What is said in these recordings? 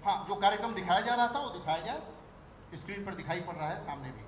हाँ, जो कार्यक्रम दिखाया जा रहा था वो दिखाया जाए, स्क्रीन पर दिखाई पड़ रहा है सामने भी।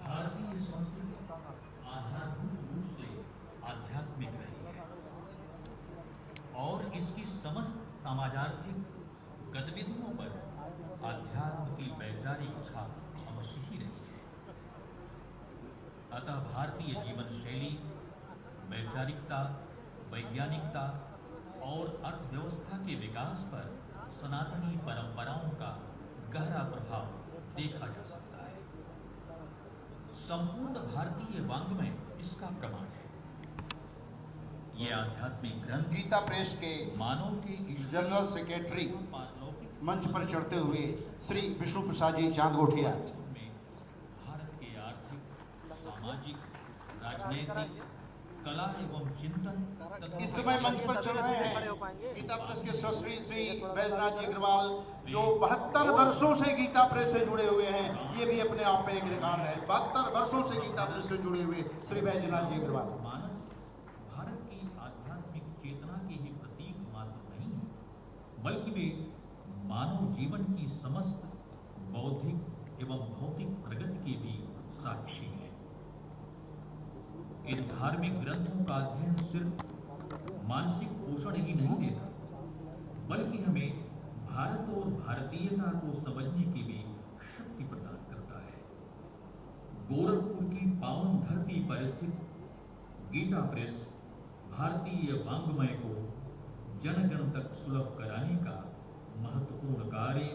भारतीय संस्कृति आधारभूत रूप से आध्यात्मिक रही है और इसकी समस्त समाजार्थिक गतिविधियों पर आध्यात्म की वैचारिक छाप अवश्य ही रही है। अतः भारतीय जीवन शैली वैचारिकता, वैज्ञानिकता और अर्थव्यवस्था के विकास पर सनातनी परंपराओं का गहरा प्रभाव देखा जा सकता है। संपूर्ण भारतीय वाङ्मय इसका प्रमाण है। ये आध्यात्मिक ग्रंथ गीता प्रेस के मानव के जनरल सेक्रेटरी पारलौकिक मंच पर चढ़ते हुए श्री विष्णु प्रसाद जी चांदगोठिया में भारत के आर्थिक, सामाजिक, राजनैतिक, कला एवं चिंतन तथा इस समय मंच पर चल रहे हैं गीता प्रेस के सश्री श्री बैजनाथ जी अग्रवाल, जो 72 वर्षों से गीता प्रेस से जुड़े हुए हैं। ये भी अपने आप में एक रिकॉर्ड है, 72 वर्षों से गीता प्रेस से जुड़े हुए श्री बैजनाथ जी अग्रवाल। मानस भारत की आध्यात्मिक चेतना के ही प्रतीक मात्र नहीं है, बल्कि वे मानव जीवन की समस्त बौद्धिक एवं भौतिक प्रगति के भी साक्षी हैं। इन धार्मिक ग्रंथों का अध्ययन सिर्फ मानसिक पोषण ही नहीं देता, बल्कि हमें भारत और भारतीयता को समझने की भी शक्ति प्रदान करता है। गोरखपुर की पावन धरती पर स्थित गीता प्रेस भारतीय वाङ्मय को जन जन तक सुलभ कराने का महत्वपूर्ण कार्य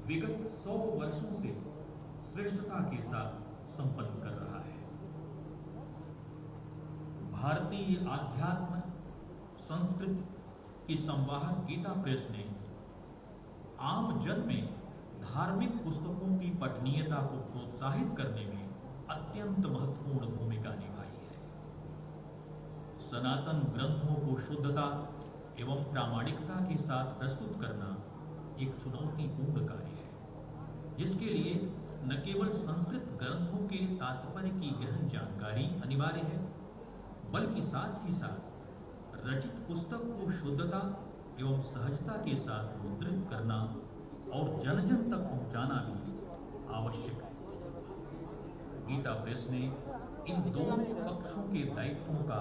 विगत 100 वर्षों से श्रेष्ठता के साथ संपन्न कर रहा है। भारतीय आध्यात्म संस्कृति की संवाहक गीता प्रेस ने आम जन में धार्मिक पुस्तकों की पठनीयता को प्रोत्साहित करने में अत्यंत महत्वपूर्ण भूमिका निभाई है। सनातन ग्रंथों को शुद्धता एवं प्रामाणिकता के साथ प्रस्तुत करना एक चुनौतीपूर्ण कार्य है, जिसके लिए न केवल संस्कृत ग्रंथों के तात्पर्य की गहन जानकारी अनिवार्य है, बल्कि साथ ही साथ रचित पुस्तक को शुद्धता एवं सहजता के साथ मुद्रित करना और जन जन तक पहुंचाना भी आवश्यक है। गीता प्रेस ने इन दोनों पक्षों के दायित्वों का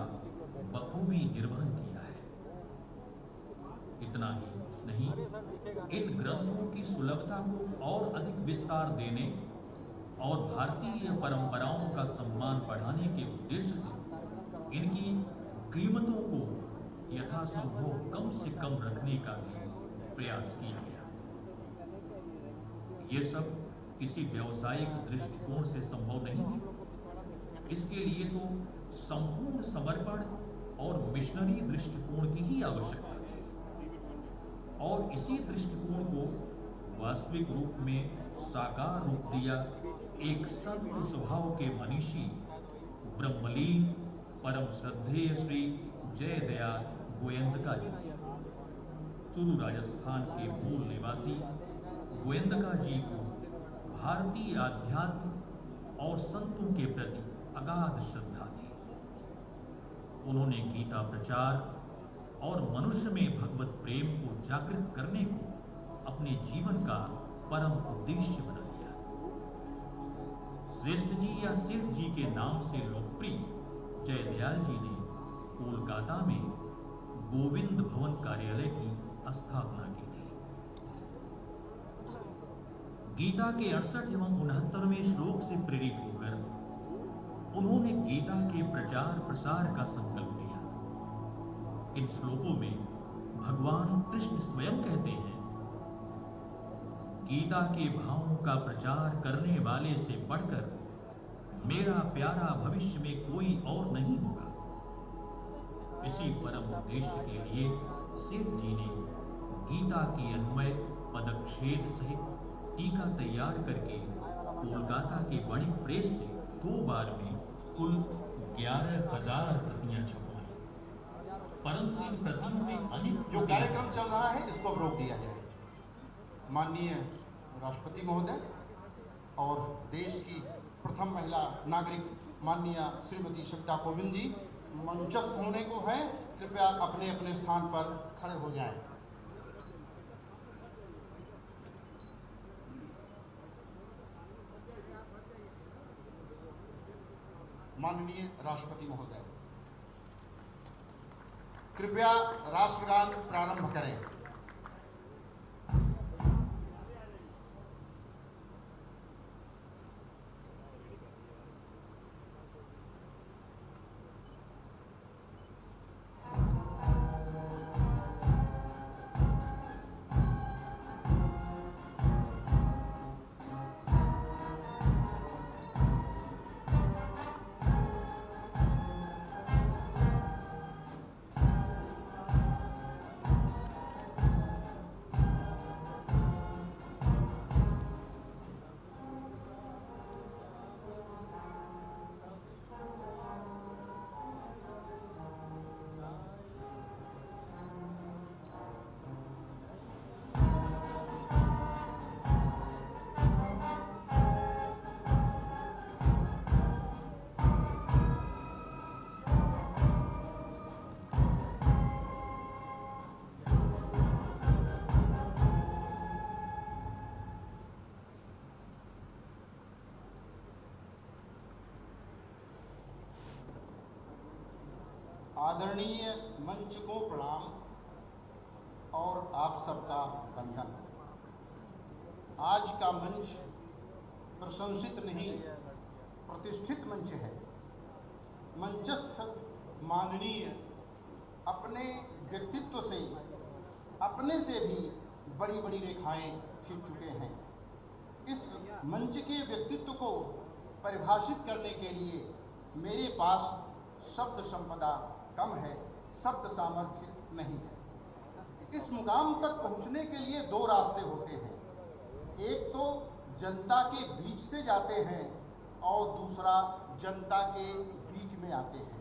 बखूबी निर्वहन किया है। इतना ही नहीं, इन ग्रंथों की सुलभता को और अधिक विस्तार देने और भारतीय परंपराओं का सम्मान बढ़ाने के उद्देश्य से इनकी कीमतों को यथासंभव कम से कम रखने का भी प्रयास किया गया। ये सब किसी व्यावसायिक दृष्टिकोण से संभव नहीं है। इसके लिए तो संपूर्ण समर्पण और मिशनरी दृष्टिकोण की ही आवश्यकता थी, और इसी दृष्टिकोण को वास्तविक रूप में साकार रूप दिया एक संत स्वभाव के मनीषी ब्रह्मलीन परम श्रद्धेय श्री जयदयाल गोयंदका जी। चूरू राजस्थान के मूल निवासी गोयंदका जी को भारतीय आध्यात्म और संतों के प्रति अगाध श्रद्धा थी। उन्होंने गीता प्रचार और मनुष्य में भगवत प्रेम को जागृत करने को अपने जीवन का परम उद्देश्य बना लिया। श्रेष्ठ जी या सेठ जी के नाम से लोकप्रिय जयदयाल जी ने कोलकाता में गोविंद भवन कार्यालय की स्थापना की थी। गीता के 68 एवं 69वें श्लोक से प्रेरित होकर उन्होंने गीता के प्रचार प्रसार का संकल्प लिया। इन श्लोकों में भगवान कृष्ण स्वयं कहते हैं, गीता के भावों का प्रचार करने वाले से बढ़कर मेरा प्यारा भविष्य में कोई और नहीं होगा। इसी परम उद्देश्य के लिए सेठ जी ने गीता के अन्वय पदच्छेद सहित टीका तैयार करके कोलकाता के बड़ी प्रेस से 2 बार में कुल 11,000 प्रतियां छपवाई। परंतु इन प्रतियों में अनेक जो कार्यक्रम चल रहा है इसको अब रोक दिया जाए। माननीय राष्ट्रपति महोदय और देश की प्रथम महिला नागरिक माननीय श्रीमती सविता कोविंद जी मंचस्थ होने को है, कृपया अपने अपने स्थान पर खड़े हो जाएं। माननीय राष्ट्रपति महोदय, कृपया राष्ट्रगान प्रारंभ करें। आदरणीय मंच को प्रणाम और आप सबका वंदन। आज का मंच प्रशंसित नहीं, प्रतिष्ठित मंच है। मंचस्थ माननीय अपने व्यक्तित्व से, अपने से भी बड़ी बड़ी रेखाएं खींच चुके हैं। इस मंच के व्यक्तित्व को परिभाषित करने के लिए मेरे पास शब्द संपदा कम है, शब्द सामर्थ्य नहीं है। इस मुकाम तक पहुंचने के लिए 2 रास्ते होते हैं। एक तो जनता के बीच से जाते हैं और दूसरा जनता के बीच में आते हैं।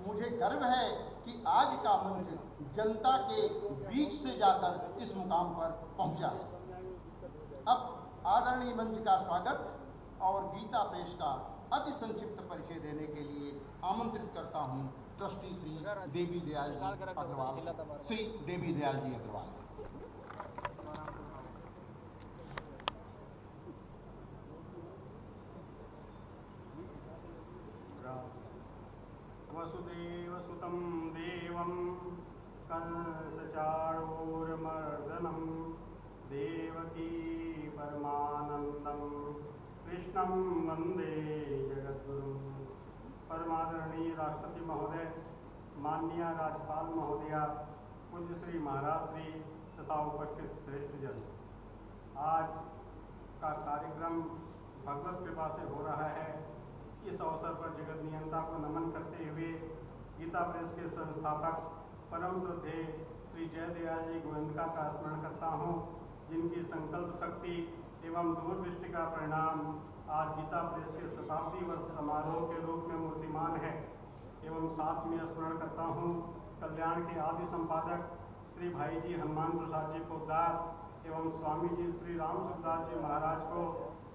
मुझे गर्व है कि आज का मंच जनता के बीच से जाकर इस मुकाम पर पहुंचा है। अब आदरणीय मंच का स्वागत और गीता प्रेस का अति संक्षिप्त परिचय देने के लिए आमंत्रित करता हूं ट्रस्टी श्री देवी दयाल जी अग्रवाल, श्री देवी दयाल जी अग्रवाल। वसुदेवसुतं देवं कंसचाणूरमर्दनं देवकी परमानंदं कृष्णं वंदे जगद्गुरुं। परमादरणीय राष्ट्रपति महोदय, माननीय राज्यपाल महोदया, पूज्य श्री महाराज श्री तथा उपस्थित श्रेष्ठ जन, आज का कार्यक्रम भगवत कृपा से हो रहा है। इस अवसर पर जगत नियंता को नमन करते हुए गीता प्रेस के संस्थापक परम श्रद्धेय श्री जयदयाल जी गोविंदका का स्मरण करता हूँ, जिनकी संकल्प शक्ति एवं दूरदृष्टि का परिणाम आज गीता प्रेस के शताब्दी वर्ष समारोह के रूप में मूर्तिमान है। एवं साथ में स्मरण करता हूँ कल्याण के आदि संपादक श्री भाई जी हनुमान प्रसाद जी पोद्दार एवं स्वामी जी श्री राम सुखदास जी महाराज को,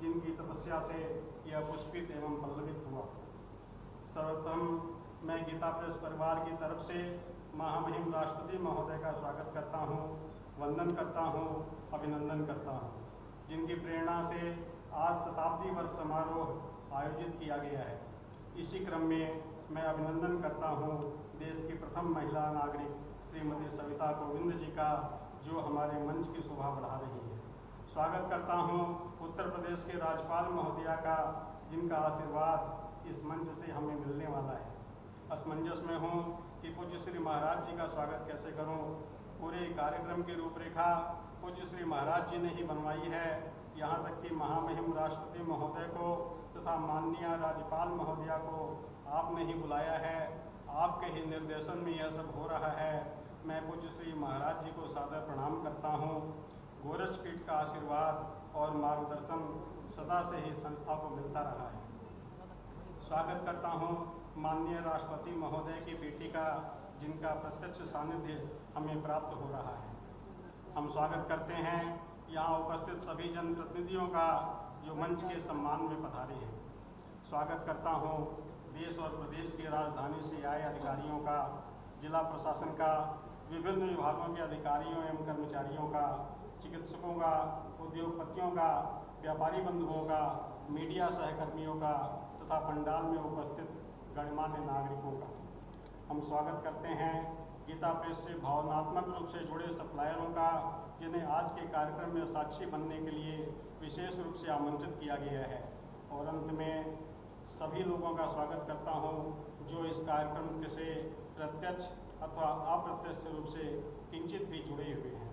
जिनकी तपस्या से यह पुष्पित एवं पल्लवित हुआ। सर्वप्रथम मैं गीता प्रेस परिवार की तरफ से महामहिम राष्ट्रपति महोदय का स्वागत करता हूँ, वंदन करता हूँ, अभिनंदन करता हूँ, जिनकी प्रेरणा से आज शताब्दी वर्ष समारोह आयोजित किया गया है। इसी क्रम में मैं अभिनंदन करता हूँ देश की प्रथम महिला नागरिक श्रीमती सविता कोविंद जी का, जो हमारे मंच की शोभा बढ़ा रही है। स्वागत करता हूँ उत्तर प्रदेश के राज्यपाल महोदया का, जिनका आशीर्वाद इस मंच से हमें मिलने वाला है। असमंजस में हूँ कि पूज्य श्री महाराज जी का स्वागत कैसे करूँ। पूरे कार्यक्रम की रूपरेखा पूज्य श्री महाराज जी ने ही बनवाई है। यहाँ तक कि महामहिम राष्ट्रपति महोदय को तथा माननीय राज्यपाल महोदया को आपने ही बुलाया है। आपके ही निर्देशन में यह सब हो रहा है। मैं पूज्य श्री महाराज जी को सादर प्रणाम करता हूँ। गोरज पीठ का आशीर्वाद और मार्गदर्शन सदा से ही संस्था को मिलता रहा है। स्वागत करता हूँ माननीय राष्ट्रपति महोदय की बेटी का, जिनका प्रत्यक्ष सानिध्य हमें प्राप्त हो रहा है। हम स्वागत करते हैं यहाँ उपस्थित सभी जनप्रतिनिधियों का जो मंच के सम्मान में पधारे हैं। स्वागत करता हूँ देश और प्रदेश की राजधानी से आए अधिकारियों का, जिला प्रशासन का, विभिन्न विभागों के अधिकारियों एवं कर्मचारियों का, चिकित्सकों का, उद्योगपतियों का, व्यापारी बंधुओं का, मीडिया सहकर्मियों का तथा पंडाल में उपस्थित गणमान्य नागरिकों का। हम स्वागत करते हैं गीता प्रेस से भावनात्मक रूप से जुड़े सप्लायरों का, जिन्हें आज के कार्यक्रम में साक्षी बनने के लिए विशेष रूप से आमंत्रित किया गया है। और अंत में सभी लोगों का स्वागत करता हूं जो इस कार्यक्रम से प्रत्यक्ष अथवा अप्रत्यक्ष रूप से किंचित भी जुड़े हुए हैं।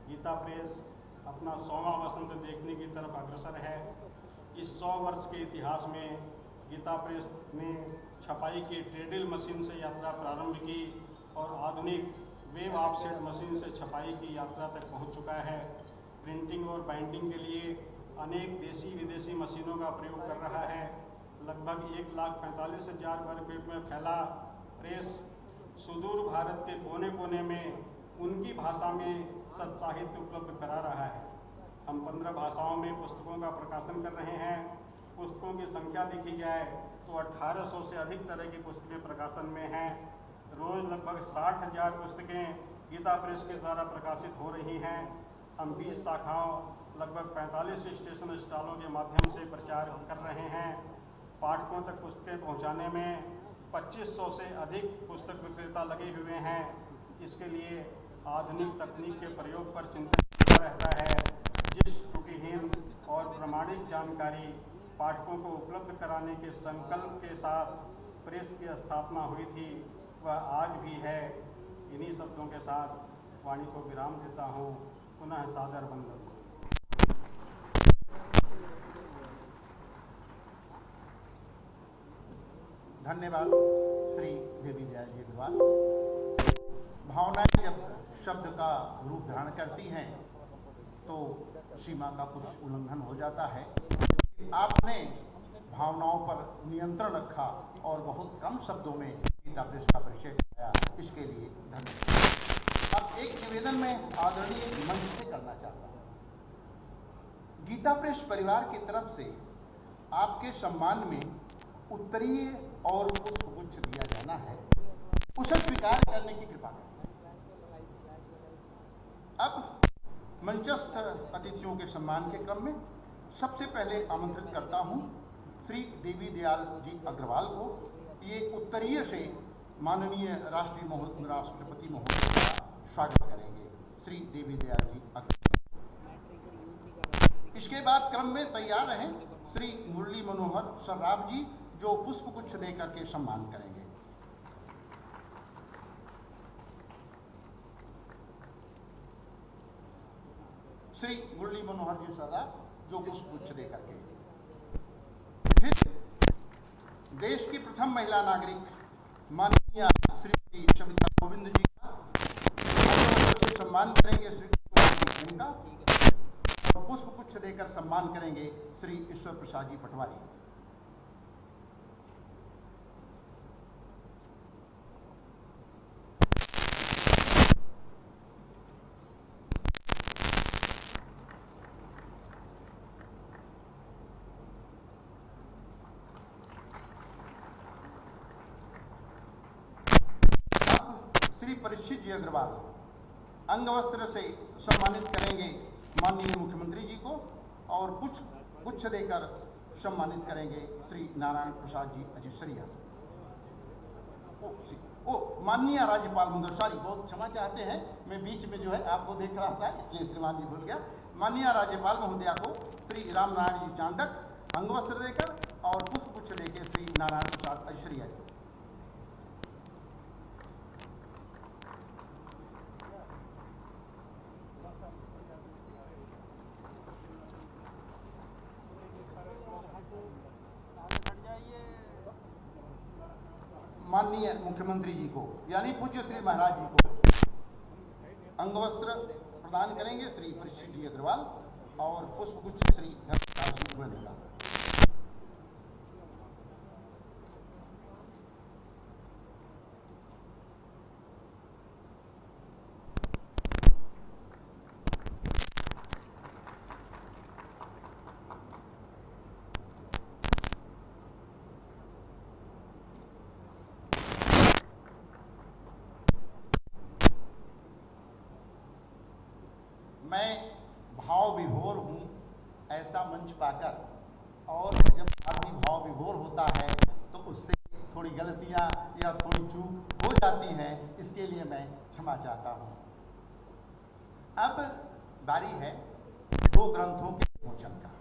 गीता प्रेस अपना 100वां वसंत देखने की तरफ अग्रसर है। इस 100 वर्ष के इतिहास में गीता प्रेस ने छपाई की ट्रेडल मशीन से यात्रा प्रारंभ की और आधुनिक वेब ऑफसेट मशीन से छपाई की यात्रा तक पहुंच चुका है। प्रिंटिंग और बाइंडिंग के लिए अनेक देशी विदेशी मशीनों का प्रयोग कर रहा है। लगभग 1,45,000 वर्ग फीट में फैला प्रेस सुदूर भारत के कोने कोने में उनकी भाषा में सत्साहित्य उपलब्ध करा रहा है। हम 15 भाषाओं में पुस्तकों का प्रकाशन कर रहे हैं। पुस्तकों की संख्या देखी जाए तो 1800 से अधिक तरह की पुस्तकें प्रकाशन में हैं। रोज लगभग 60,000 पुस्तकें गीता प्रेस के द्वारा प्रकाशित हो रही हैं। हम 20 शाखाओं लगभग 45 स्टेशन स्टॉलों के माध्यम से प्रचार कर रहे हैं। पाठकों तक पुस्तकें पहुंचाने में 2500 से अधिक पुस्तक विक्रेता लगे हुए हैं। इसके लिए आधुनिक तकनीक के प्रयोग पर चिंतन रहता है। जिस त्रुटिहीन और प्रमाणिक जानकारी पाठकों को उपलब्ध कराने के संकल्प के साथ प्रेस की स्थापना हुई थी, वह आज भी है। इन्हीं शब्दों के साथ वाणी को विराम देता हूँ। पुनः सादर वंदन। धन्यवाद श्री देवी दयाल जी अग्रवाल। भावनाएं जब शब्द का रूप धारण करती हैं तो सीमा का कुछ उल्लंघन हो जाता है। आपने भावनाओं पर नियंत्रण रखा और बहुत कम शब्दों में गीता प्रेस का परिचय कराया, इसके लिए धन्यवाद। अब एक निवेदन में आदरणीय मंच से करना चाहता हूँ। गीता प्रेस परिवार की तरफ से आपके सम्मान में उत्तरीय और पुष्पगुच्छ दिया जाना है, उसे स्वीकार करने की कृपा करें। अब मंचस्थ अतिथियों के सम्मान के क्रम में सबसे पहले आमंत्रित करता हूं श्री देवी दयाल जी अग्रवाल को। ये उत्तरीय से माननीय राष्ट्रपति महोदय का स्वागत करेंगे। श्री देवी दयाल जी अग्रवाल। इसके बाद क्रम में तैयार रहें श्री मुरली मनोहर सर्राफ जी, जो पुष्पगुच्छ देकर के सम्मान करेंगे। श्री मुरली मनोहर जी सर्राफ जो पुष्पगुच्छ देकर के। फिर देश की प्रथम महिला नागरिक माननीय श्री सविता गोविंद जी का से सम्मान करेंगे श्री सिंह का, और पुष्पगुच्छ देकर सम्मान करेंगे श्री ईश्वर प्रसाद जी पटवारी। श्री परीक्षित जी अग्रवाल अंगवस्त्र से सम्मानित करेंगे माननीय मुख्यमंत्री जी को, और पुष्पगुच्छ देकर सम्मानित करेंगे श्री नारायण प्रसाद जी अजिसरिया। माननीय राज्यपाल महोदय, सॉरी बहुत क्षमा चाहते हैं, मैं बीच में जो है आपको देख रहा था इसलिए श्रीमान जी भूल गया। माननीय राज्यपाल महोदया को श्री राम नारायण जी चांडक अंगवस्त्र देकर और पुष्पगुच्छ देकर श्री नारायण प्रसाद अजिसरिया जी। माननीय मुख्यमंत्री जी को यानी पूज्य श्री महाराज जी को अंगवस्त्र प्रदान करेंगे श्री परीक्षित जी अग्रवाल और पुष्पगुच्छ श्री धर्मराज जी गोविंदा। मैं भाव विभोर हूँ ऐसा मंच पाकर, और जब आदमी भाव विभोर होता है तो उससे थोड़ी गलतियाँ या थोड़ी चूक हो जाती हैं, इसके लिए मैं क्षमा चाहता हूँ। अब बारी है दो ग्रंथों के विमोचन का।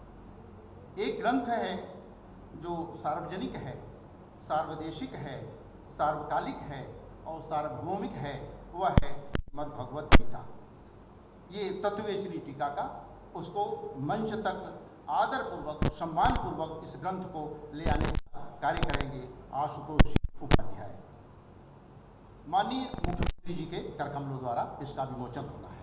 एक ग्रंथ है जो सार्वजनिक है, सार्वदेशिक है, सार्वकालिक है और सार्वभौमिक है, वह है श्रीमद् भगवत गीता। ये तत्वेचनी टीका का, उसको मंच तक आदर पूर्वक सम्मान पूर्वक इस ग्रंथ को ले आने का कार्य करेंगे आशुतोष उपाध्याय। माननीय मुख्यमंत्री जी के करकमलों द्वारा इसका विमोचन होना है।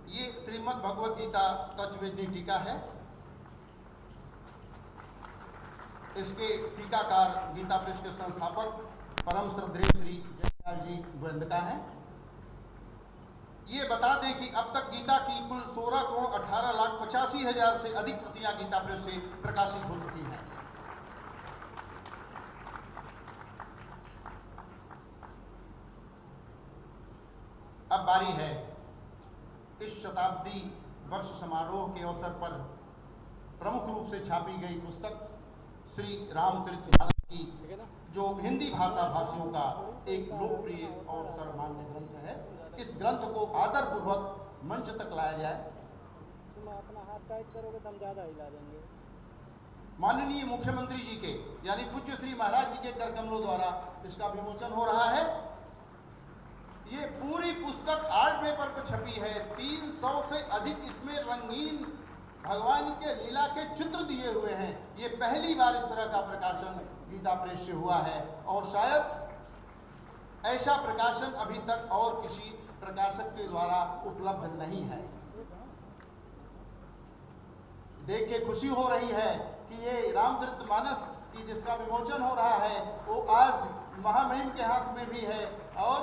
ये श्रीमद् भगवत गीता तत्वेचनी टीका है। इसके टीकाकार गीता प्रेस के संस्थापक परम श्रद्धेय श्री जयपाल जी गोविंदा हैं। ये बता दें कि अब तक गीता की कुल 16,18,85,000 से अधिक प्रतियां गीता प्रेस से प्रकाशित हो चुकी हैं। अब बारी है इस शताब्दी वर्ष समारोह के अवसर पर प्रमुख रूप से छापी गई पुस्तक श्री रामचरितमानस की, जो हिंदी भाषा भाषियों का एक लोकप्रिय और सर्वमान्य ग्रंथ है। इस ग्रंथ को आदर पूर्वक मंच तक लाया जाए। तुम अपना हाथ टाइट करोगे तो हम ज्यादा हिला देंगे। माननीय मुख्यमंत्री जी के यानी पूज्य श्री महाराज जी के करकमलों द्वारा इसका विमोचन हो रहा है। ये पूरी पुस्तक आर्ट पेपर पर छपी है। 300 से अधिक इसमें रंगीन भगवान के लीला के चित्र दिए हुए हैं। ये पहली बार इस तरह का प्रकाशन गीता प्रेस से हुआ है और शायद ऐसा प्रकाशन अभी तक और किसी प्रकाशक के द्वारा उपलब्ध नहीं है। देख के खुशी हो रही है कि ये रामचरितमानस की जिसका विमोचन हो रहा है वो आज महामहिम के हाथ में भी है और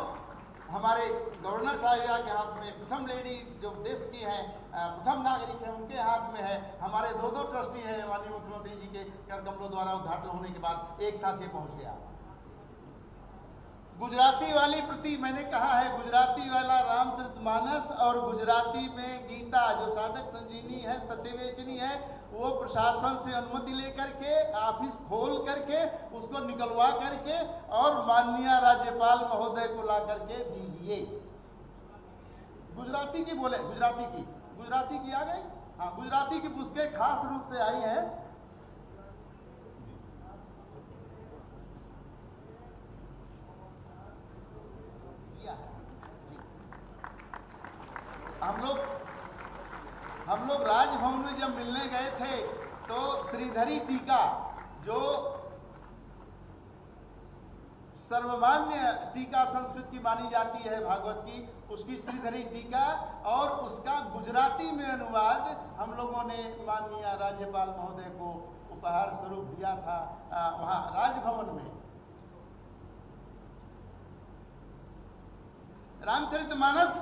हमारे गवर्नर साहिबा के हाथ में, प्रथम लेडी जो देश की हैं, प्रथम नागरिक है, उनके हाथ में है। हमारे दो ट्रस्टी हैं। माननीय मुख्यमंत्री जी के करकमलों द्वारा उद्घाटन होने के बाद एक साथ ये पहुंच गया। गुजराती वाली प्रति मैंने कहा है, गुजराती वाला रामचरितमानस और गुजराती में गीता जो साधक संजीवनी है, तत्वेचनी है, वो प्रशासन से अनुमति लेकर के ऑफिस खोल करके उसको निकलवा करके और माननीय राज्यपाल महोदय को ला करके दीजिए। गुजराती की बोले, गुजराती की आ गई। हाँ, गुजराती की पुस्तकें खास रूप से आई हैं। हम लोग राजभवन में जब मिलने गए थे तो श्रीधरी टीका जो सर्वमान्य टीका संस्कृत की मानी जाती है भागवत की, उसकी श्रीधरी टीका और उसका गुजराती में अनुवाद हम लोगों ने माननीय राज्यपाल महोदय को उपहार स्वरूप दिया था वहां राजभवन में। रामचरितमानस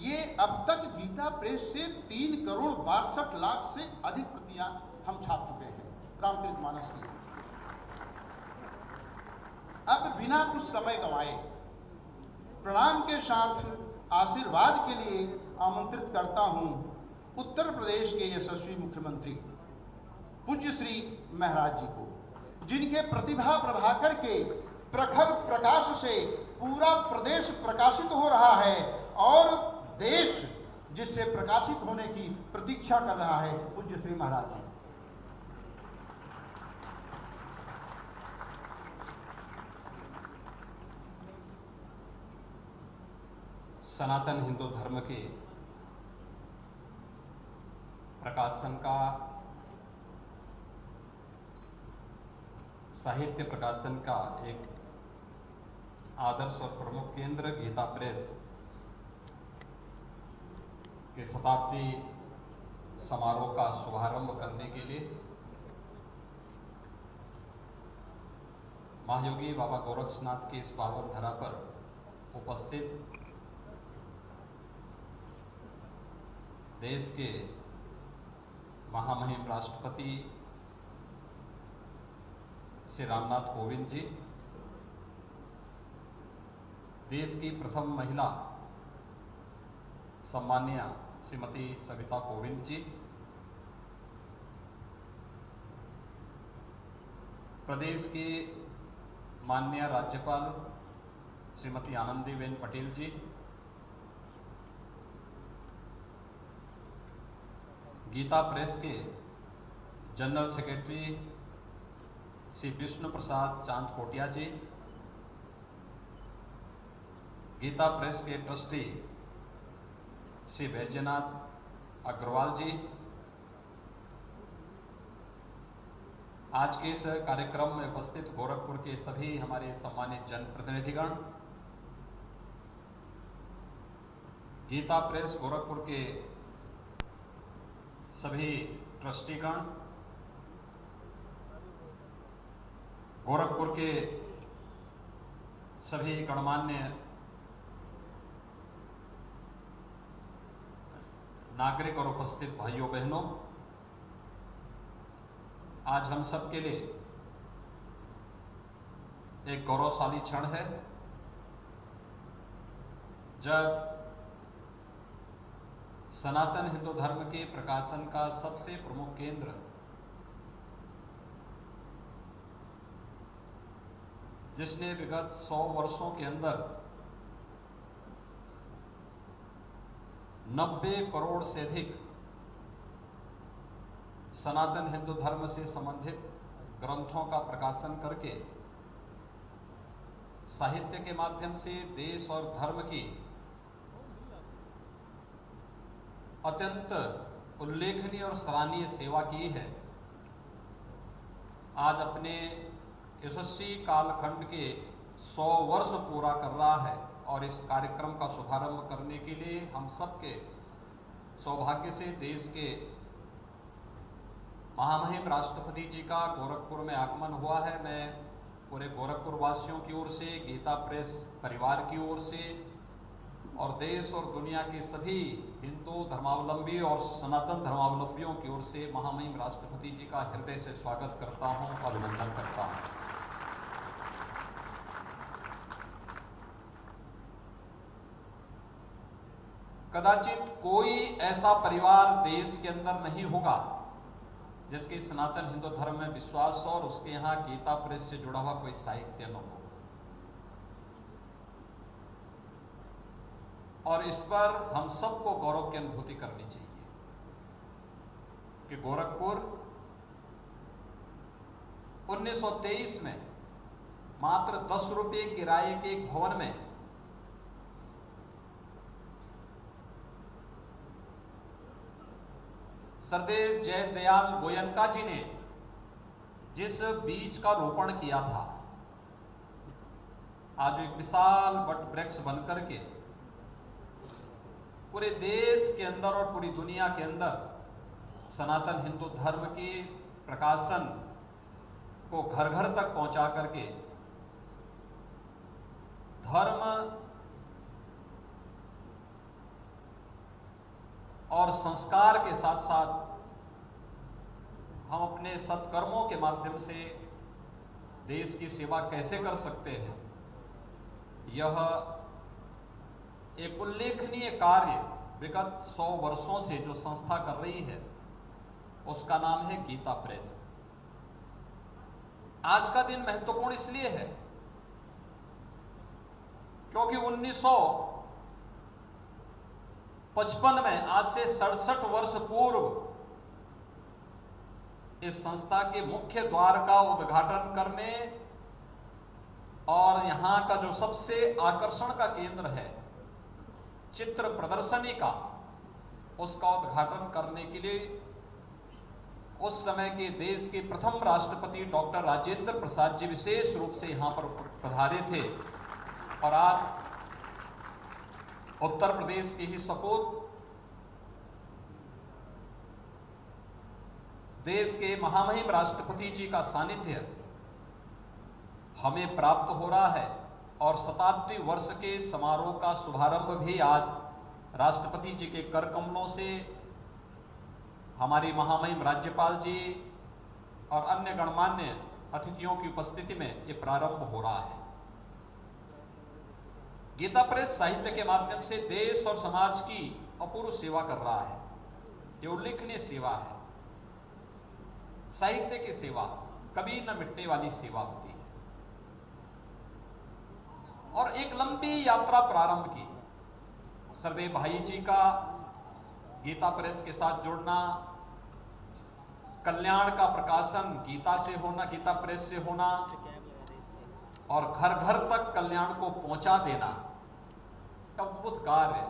ये अब तक गीता प्रेस से 3,62,00,000 से अधिक प्रतियां हम छाप चुके हैं रामचरितमानस की। अब बिना कुछ समय गंवाए प्रणाम के साथ आशीर्वाद के लिए आमंत्रित करता हूं उत्तर प्रदेश के यशस्वी मुख्यमंत्री पूज्य श्री महाराज जी को, जिनके प्रतिभा प्रभाकर के प्रखर प्रकाश से पूरा प्रदेश प्रकाशित हो रहा है और देश जिस जिससे प्रकाशित होने की प्रतीक्षा कर रहा है पूज्य श्री महाराज जी। सनातन हिंदू धर्म के प्रकाशन का, साहित्य प्रकाशन का एक आदर्श और प्रमुख केंद्र गीता प्रेस के शताब्दी समारोह का शुभारंभ करने के लिए महायोगी बाबा गोरक्षनाथ की इस पावन धरा पर उपस्थित देश के महामहिम राष्ट्रपति श्री रामनाथ कोविंद जी, देश की प्रथम महिला सम्माननीय श्रीमती सविता कोविंद जी, प्रदेश के माननीय राज्यपाल श्रीमती आनंदीबेन पटेल जी, गीता प्रेस के जनरल सेक्रेटरी श्री विष्णु प्रसाद चांद कोटिया जी, गीता प्रेस के ट्रस्टी श्री वैद्यनाथ अग्रवाल जी, आज के इस कार्यक्रम में उपस्थित गोरखपुर के सभी हमारे सम्मानित जनप्रतिनिधिगण, गीता प्रेस गोरखपुर के सभी ट्रस्टीगण, गोरखपुर के सभी गणमान्य नागरिक और उपस्थित भाइयों बहनों, आज हम सब के लिए एक गौरवशाली क्षण है जब सनातन हिंदू धर्म के प्रकाशन का सबसे प्रमुख केंद्र जिसने विगत 100 वर्षों के अंदर 90 करोड़ से अधिक सनातन हिंदू धर्म से संबंधित ग्रंथों का प्रकाशन करके साहित्य के माध्यम से देश और धर्म की अत्यंत उल्लेखनीय और सराहनीय सेवा की है, आज अपने यशस्वी कालखंड के 100 वर्ष पूरा कर रहा है और इस कार्यक्रम का शुभारंभ करने के लिए हम सबके सौभाग्य से देश के महामहिम राष्ट्रपति जी का गोरखपुर में आगमन हुआ है। मैं पूरे गोरखपुर वासियों की ओर से, गीता प्रेस परिवार की ओर से और देश और दुनिया के सभी हिंदू धर्मावलंबी और सनातन धर्मावलंबियों की ओर से महामहिम राष्ट्रपति जी का हृदय से स्वागत करता हूं, अभिनंदन करता हूं। कदाचित कोई ऐसा परिवार देश के अंदर नहीं होगा जिसके सनातन हिंदू धर्म में विश्वास हो और उसके यहाँ गीता प्रेस से जुड़ा हुआ कोई साहित्य न हो। और इस पर हम सबको गौरव की अनुभूति करनी चाहिए कि गोरखपुर 1923 में मात्र 10 रुपये किराए के एक भवन में सरदेव जयदयाल गोयनका जी ने जिस बीज का रोपण किया था, आज एक विशाल वट वृक्ष बनकर के पूरे देश के अंदर और पूरी दुनिया के अंदर सनातन हिंदू धर्म के प्रकाशन को घर घर तक पहुंचा करके धर्म और संस्कार के साथ साथ हम अपने सत्कर्मों के माध्यम से देश की सेवा कैसे कर सकते हैं, यह एक उल्लेखनीय कार्य विगत 100 वर्षों से जो संस्था कर रही है उसका नाम है गीता प्रेस। आज का दिन महत्वपूर्ण इसलिए है क्योंकि 55 में, आज से 67 वर्ष पूर्व इस संस्था के मुख्य द्वार का उद्घाटन करने और यहां का जो सबसे आकर्षण का केंद्र है चित्र प्रदर्शनी का, उसका उद्घाटन करने के लिए उस समय के देश के प्रथम राष्ट्रपति डॉक्टर राजेंद्र प्रसाद जी विशेष रूप से यहां पर पधारे थे। और आज उत्तर प्रदेश के ही सपूत देश के महामहिम राष्ट्रपति जी का सानिध्य हमें प्राप्त हो रहा है और शताब्दी वर्ष के समारोह का शुभारंभ भी आज राष्ट्रपति जी के कर कमलों से हमारी महामहिम राज्यपाल जी और अन्य गणमान्य अतिथियों की उपस्थिति में ये प्रारंभ हो रहा है। गीता प्रेस साहित्य के माध्यम से देश और समाज की अपूर्व सेवा कर रहा है। ये उल्लेखनीय सेवा है। साहित्य की सेवा कभी न मिटने वाली सेवा होती है और एक लंबी यात्रा प्रारंभ की। सरदेव भाई जी का गीता प्रेस के साथ जुड़ना, कल्याण का प्रकाशन गीता से होना, गीता प्रेस से होना और घर घर तक कल्याण को पहुंचा देना अद्भुत कार्य।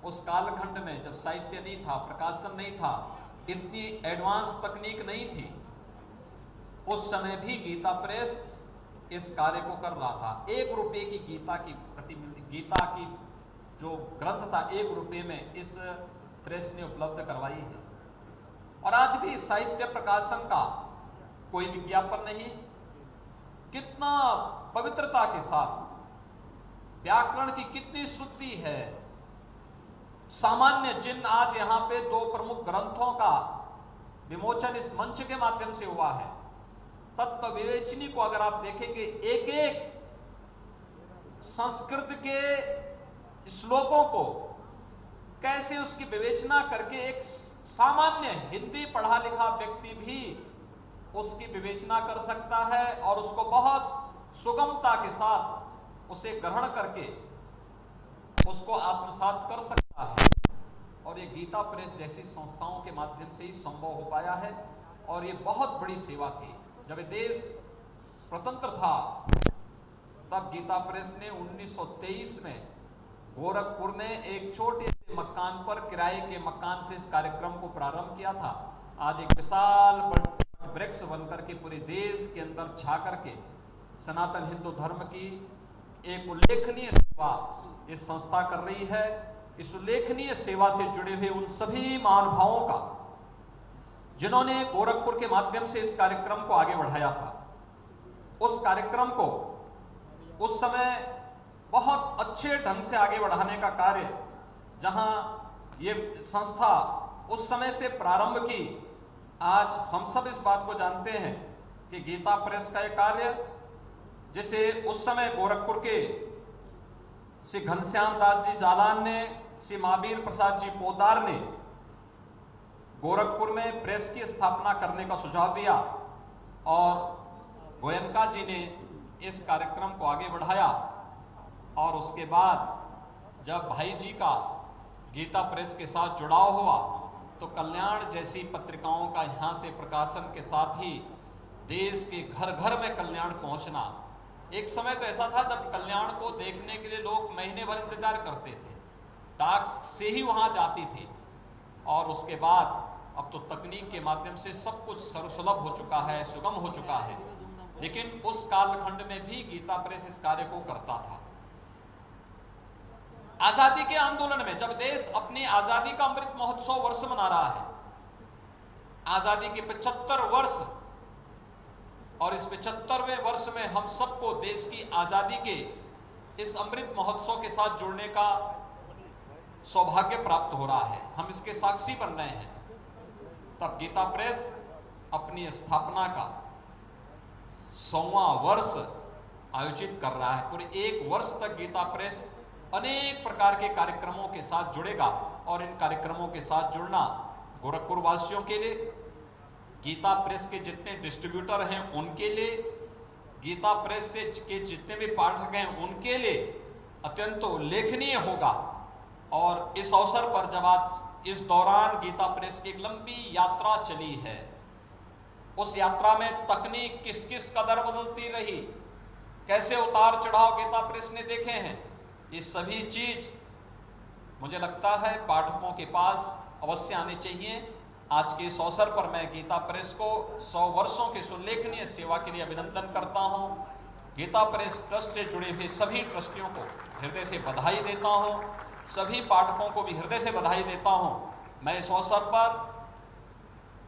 उस कालखंड में जब साहित्य नहीं था, प्रकाशन नहीं था, इतनी एडवांस तकनीक नहीं थी, उस समय भी गीता प्रेस इस कार्य को कर रहा था। 1 रुपए की गीता की गीता की जो ग्रंथ था 1 रुपए में इस प्रेस ने उपलब्ध करवाई है। और आज भी साहित्य प्रकाशन का कोई विज्ञापन नहीं, कितना पवित्रता के साथ, व्याकरण की कितनी शुद्धि है। सामान्य जिन आज यहां पे 2 प्रमुख ग्रंथों का विमोचन इस मंच के माध्यम से हुआ है, तत्व विवेचनी को अगर आप देखेंगे, एक एक संस्कृत के श्लोकों को कैसे उसकी विवेचना करके एक सामान्य हिंदी पढ़ा लिखा व्यक्ति भी उसकी विवेचना कर सकता है और उसको बहुत सुगमता के साथ उसे ग्रहण करके उसको आत्मसात कर सकता है। और ये गीता प्रेस जैसी संस्थाओं के माध्यम से ही संभव हो पाया है और ये बहुत बड़ी सेवा थी। जब ये देश स्वतंत्र था तब गीता प्रेस ने 1923 में गोरखपुर में एक छोटे से मकान पर, किराए के मकान से इस कार्यक्रम को प्रारंभ किया था। आज एक विशाल वृक्ष बनकर के पूरे देश के अंदर छा करके सनातन हिंदू धर्म की एक उल्लेखनीय सेवा इस संस्था कर रही है। इस उल्लेखनीय सेवा से जुड़े हुए उन सभी महानुभावों का जिन्होंने गोरखपुर के माध्यम से इस कार्यक्रम को आगे बढ़ाया था, उस कार्यक्रम को उस समय बहुत अच्छे ढंग से आगे बढ़ाने का कार्य जहां ये संस्था उस समय से प्रारंभ की, आज हम सब इस बात को जानते हैं कि गीता प्रेस का यह कार्य, जिसे उस समय गोरखपुर के श्री घनश्याम दास जी जालान ने, श्री महावीर प्रसाद जी पोदार ने गोरखपुर में प्रेस की स्थापना करने का सुझाव दिया और गोयनका जी ने इस कार्यक्रम को आगे बढ़ाया। और उसके बाद जब भाई जी का गीता प्रेस के साथ जुड़ाव हुआ तो कल्याण जैसी पत्रिकाओं का यहां से प्रकाशन के साथ ही देश के घर घर में कल्याण पहुंचना। एक समय तो ऐसा था जब कल्याण को देखने के लिए लोग महीने भर इंतजार करते थे, डाक से ही वहां जाती थी। और उसके बाद अब तो तकनीक के माध्यम से सब कुछ सर्वसुलभ हो चुका है, सुगम हो चुका है। लेकिन उस कालखंड में भी गीता प्रेस इस कार्य को करता था। आजादी के आंदोलन में जब देश अपनी आजादी का अमृत महोत्सव वर्ष मना रहा है, आजादी के 75 वर्ष, और इस 75वें वर्ष में हम सबको देश की आजादी के इस अमृत महोत्सव के साथ जुड़ने का सौभाग्य प्राप्त हो रहा है, हम इसके साक्षी बन रहे हैं। तब गीता प्रेस अपनी स्थापना का 100वां वर्ष आयोजित कर रहा है। पूरे 1 वर्ष तक गीता प्रेस अनेक प्रकार के कार्यक्रमों के साथ जुड़ेगा और इन कार्यक्रमों के साथ जुड़ना गोरखपुर वासियों के लिए, गीता प्रेस के जितने डिस्ट्रीब्यूटर हैं उनके लिए, गीता प्रेस से के जितने भी पाठक हैं उनके लिए अत्यंत उल्लेखनीय होगा। और इस अवसर पर जब आज इस दौरान गीता प्रेस की एक लंबी यात्रा चली है, उस यात्रा में तकनीक किस किस कदर बदलती रही, कैसे उतार चढ़ाव गीता प्रेस ने देखे हैं, ये सभी चीज मुझे लगता है पाठकों के पास अवश्य आने चाहिए। आज के इस अवसर पर मैं गीता प्रेस को 100 वर्षों की उल्लेखनीय सेवा के लिए अभिनंदन करता हूं। गीता प्रेस ट्रस्ट से जुड़े हुए सभी ट्रस्टियों को हृदय से बधाई देता हूं, सभी पाठकों को भी हृदय से बधाई देता हूं। मैं इस अवसर पर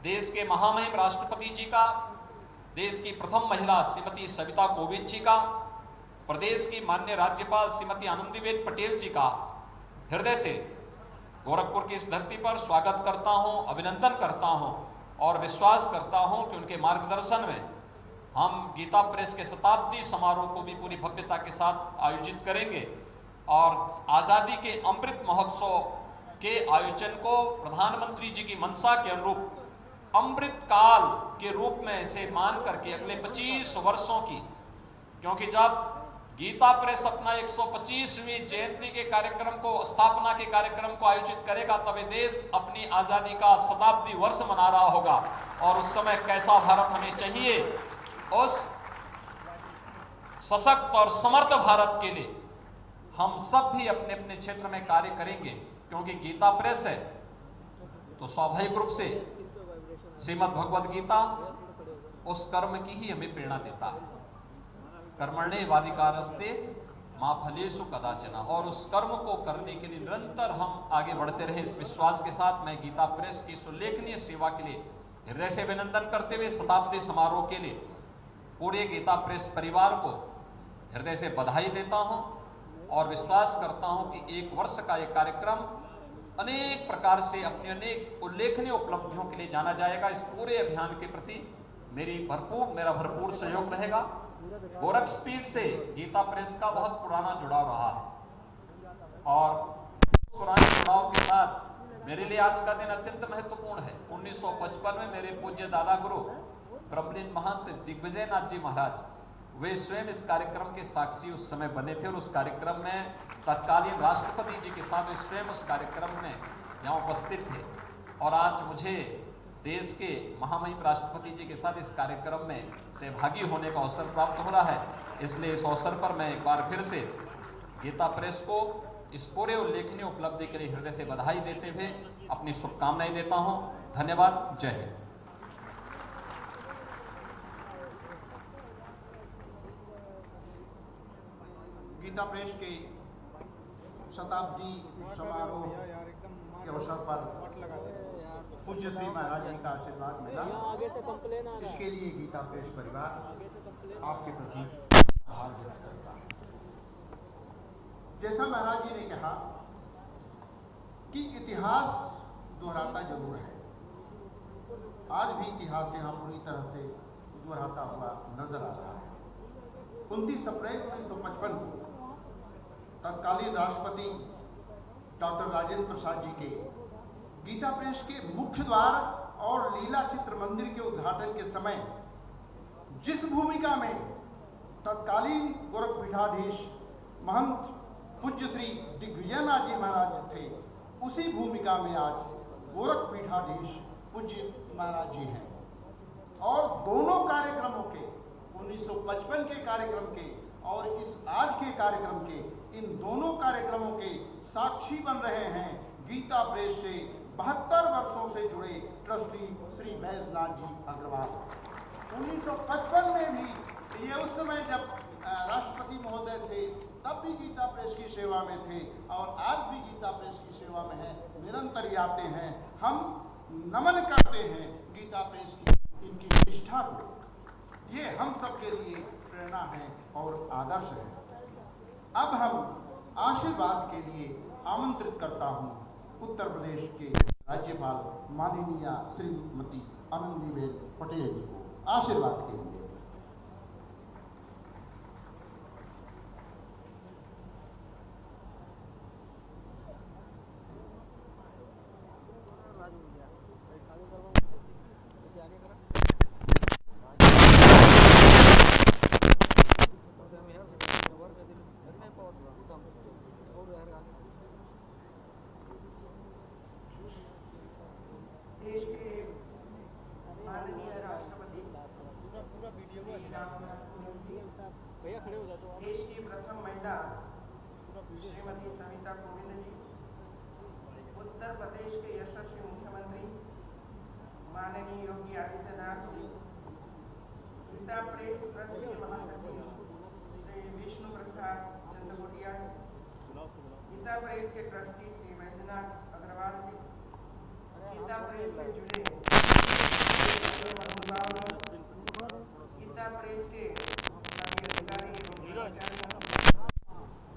देश के महामहिम राष्ट्रपति जी का, देश की प्रथम महिला श्रीमती सविता कोविंद जी का, प्रदेश की माननीय राज्यपाल श्रीमती आनंदीबेन पटेल जी का हृदय से गोरखपुर की इस धरती पर स्वागत करता हूं, अभिनंदन करता हूं और विश्वास करता हूं कि उनके मार्गदर्शन में हम गीता प्रेस के शताब्दी समारोह को भी पूरी भव्यता के साथ आयोजित करेंगे और आजादी के अमृत महोत्सव के आयोजन को प्रधानमंत्री जी की मंशा के अनुरूप अमृत काल के रूप में इसे मान करके अगले 25 वर्षों की, क्योंकि जब गीता प्रेस अपना 125वीं जयंती के कार्यक्रम को, स्थापना के कार्यक्रम को आयोजित करेगा, तब देश अपनी आजादी का शताब्दी वर्ष मना रहा होगा और उस समय कैसा भारत हमें चाहिए, उस सशक्त और समर्थ भारत के लिए हम सब भी अपने अपने क्षेत्र में कार्य करेंगे। क्योंकि गीता प्रेस है तो स्वाभाविक रूप से श्रीमद् भगवद गीता उस कर्म की ही हमें प्रेरणा देता है। कर्मण्येवाधिकारस्ते मा फलेषु कदाचन, और उस कर्म को करने के लिए निरंतर हम आगे बढ़ते रहे, इस विश्वास के साथ मैं गीता प्रेस की उल्लेखनीय सेवा के लिए हृदय से अभिनंदन करते हुए शताब्दी समारोह के लिए पूरे गीता प्रेस परिवार को हृदय से बधाई देता हूं और विश्वास करता हूं कि 1 वर्ष का यह कार्यक्रम अनेक प्रकार से अपनी अनेक उल्लेखनीय उपलब्धियों के लिए जाना जाएगा। इस पूरे अभियान के प्रति मेरा भरपूर सहयोग रहेगा। गोरखस्पीड से गीता प्रेस का बहुत पुराना जुड़ाव रहा है और पुराने जुड़ाव के साथ मेरे लिए आज का दिन अत्यंत महत्वपूर्ण है। 1955 में मेरे पूज्य दादा गुरु ब्रह्मलीन महंत दिग्विजय नाथ जी महाराज, वे स्वयं इस कार्यक्रम के साक्षी उस समय बने थे और उस कार्यक्रम में तत्कालीन राष्ट्रपति जी के साथ वे स्वयं उस कार्यक्रम में यहाँ उपस्थित थे और आज मुझे देश के महामहिम राष्ट्रपति जी के साथ इस कार्यक्रम में सहभागी होने का अवसर प्राप्त हो रहा है। इसलिए इस अवसर पर मैं एक बार फिर से गीता प्रेस को इस पूरे उल्लेखनीय उपलब्धि के लिए हृदय से बधाई देते हुए अपनी शुभकामनाएं देता हूं। धन्यवाद। जय हिंद। गीता प्रेस के शताब्दी समारोह के अवसर पर पूज्य श्री महाराज जी का आशीर्वाद मिला, इसके लिए गीता प्रेस परिवार आपके प्रति आभार व्यक्त करता है। जैसा महाराज जी ने कहा कि इतिहास दोहराता जरूर है, आज भी इतिहास यहाँ पूरी तरह से दोहराता हुआ नजर आ रहा है। 29 अप्रैल 1955 को तत्कालीन राष्ट्रपति डॉक्टर राजेंद्र प्रसाद जी के गीता प्रेस के मुख्य द्वार और लीला चित्र मंदिर के उद्घाटन के समय जिस भूमिका में तत्कालीन गोरखपीठाधीश महंत पूज्य श्री दिग्विजयनाथ जी महाराज थे, उसी भूमिका में आज गोरखपीठाधीश पूज्य महाराज जी हैं और दोनों कार्यक्रमों के 1955 के कार्यक्रम के और इस आज के कार्यक्रम के, इन दोनों कार्यक्रमों के साक्षी बन रहे हैं गीता प्रेस से 72 वर्षों से जुड़े ट्रस्टी श्री बैजनाथ जी अग्रवाल। 1955 में भी ये उस समय जब राष्ट्रपति महोदय थे तब भी गीता प्रेस की सेवा में थे और आज भी गीता प्रेस की सेवा में है, निरंतर ही आते हैं। हम नमन करते हैं गीता प्रेस की इनकी निष्ठा को, ये हम सबके लिए प्रेरणा है और आदर्श है। अब हम आशीर्वाद के लिए आमंत्रित करता हूं उत्तर प्रदेश के राज्यपाल माननीय श्रीमती आनंदीबेन पटेल जी को आशीर्वाद के लिए। उत्तर प्रदेश के यशस्वी मुख्यमंत्री माननीय योगी आदित्यनाथ जी, गीता प्रेस ट्रस्ट के महासचिव श्री विष्णु प्रसाद चंद्रकोटिया जी, गीता प्रेस के ट्रस्टी श्री वैजनाथ अग्रवाल जी, गीता प्रेस से जुड़े गीता प्रेस के सभी अधिकारी एवं कर्मचारी,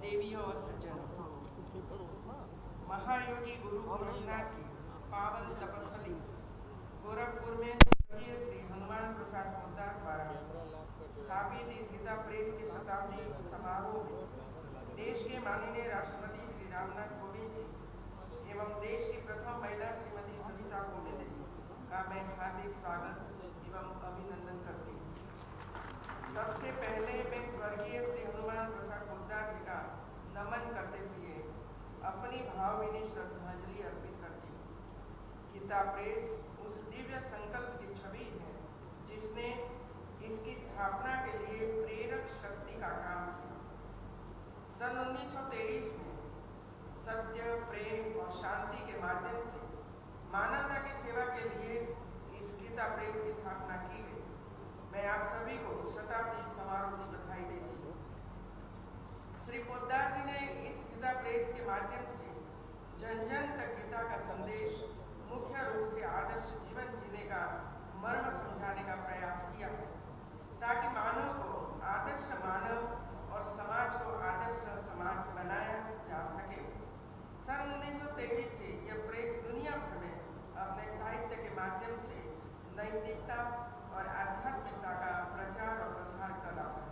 देवियों और सज्जनों, महायोगी गुरु गोरखनाथ की पावन तपस्थली गोरखपुर में स्वर्गीय श्री हनुमान प्रसाद पोद्दार द्वारा स्थापित इस गीता प्रेस के शताब्दी समारोह में देश के माननीय राष्ट्रपति श्री रामनाथ कोविंद जी एवं देश की प्रथम महिला श्रीमती सविता कोविंद जी का मैं हार्दिक स्वागत एवं अभिनंदन करती हूँ। सबसे पहले मैं स्वर्गीय श्री हनुमान प्रसाद पोद्दार जी का नमन करते हुए अपनी भावभीनी श्रद्धांजलि अर्पित करती हूँ। गीता प्रेस उस दिव्य संकल्प की छवि है जिसने इसकी स्थापना के लिए प्रेरक शक्ति का काम किया। सन 1923 में सत्य, प्रेम और शांति के माध्यम से मानवता की सेवा के लिए इस गीता प्रेस की स्थापना की गई। मैं आप सभी को शताब्दी समारोह की बधाई देती हूँ। श्री पोद्दार जी ने इस गीता प्रेस के माध्यम से जन जन तक गीता का संदेश, मुख्य रूप से आदर्श जीवन जीने का मर्म समझाने का प्रयास किया है, ताकि मानव को आदर्श मानव और समाज को आदर्श समाज बनाया जा सके। सन 1923 से यह प्रेस दुनिया भर में अपने साहित्य के माध्यम से नैतिकता और आध्यात्मिकता का प्रचार और प्रसार कर रहा है।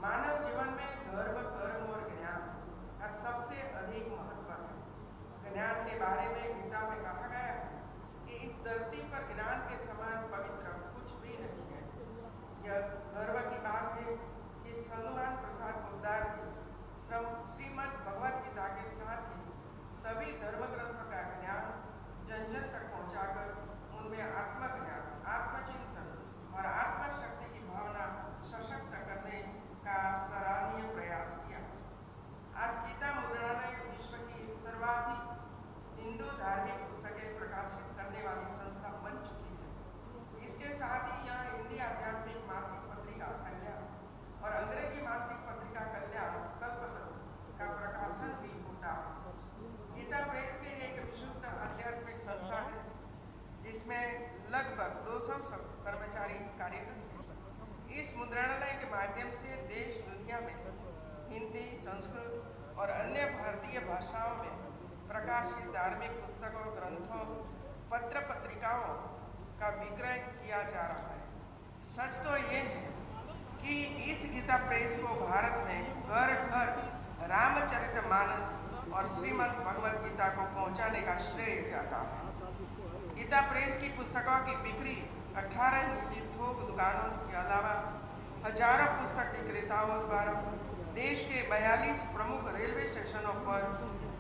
मानव जीवन में धर्म, कर्म और ज्ञान का सबसे अधिक महत्व है। ज्ञान के बारे में गीता में कहा गया है कि इस धरती पर ज्ञान के समान पवित्र कुछ भी नहीं है। यह गर्व की बात है कि हनुमान प्रसाद पोद्दार जी श्रीमद् भगवद गीता के साथ ही सभी धर्म ग्रंथों का ज्ञान जन जन तक पहुंचाकर उनमें आत्मज्ञान, आत्मचिंतन और आत्मशक्ति की भावना सशक्त करने का सराहनीय प्रयास किया। आज गीता मुद्रणालय विश्व की सर्वाधिक हिंदू धार्मिक पुस्तकें प्रकाशित करने वाली संस्था बन चुकी है। इसके साथ ही यह हिंदी आध्यात्मिक मासिक पत्रिका कल्याण और अंग्रेजी मासिक पत्रिका कल्याण कल्पतरु का प्रकाशन भी होता है। गीता प्रेस की एक विशुद्ध आध्यात्मिक संस्था है जिसमें लगभग 200 कर्मचारी कार्यरत हैं। इस मुद्रणालय के माध्यम से देश दुनिया में हिंदी, संस्कृत और अन्य भारतीय भाषाओं में प्रकाशित धार्मिक पुस्तकों, ग्रंथों, पत्र पत्रिकाओं का विक्रय किया जा रहा है। सच तो ये है कि इस गीता प्रेस को भारत में घर घर रामचरितमानस और श्रीमद् भगवद गीता को पहुंचाने का श्रेय जाता है। गीता प्रेस की पुस्तकों की बिक्री 18 निजी थोक दुकानों के अलावा हजारों पुस्तक विक्रेताओं द्वारा देश के 42 प्रमुख रेलवे स्टेशनों पर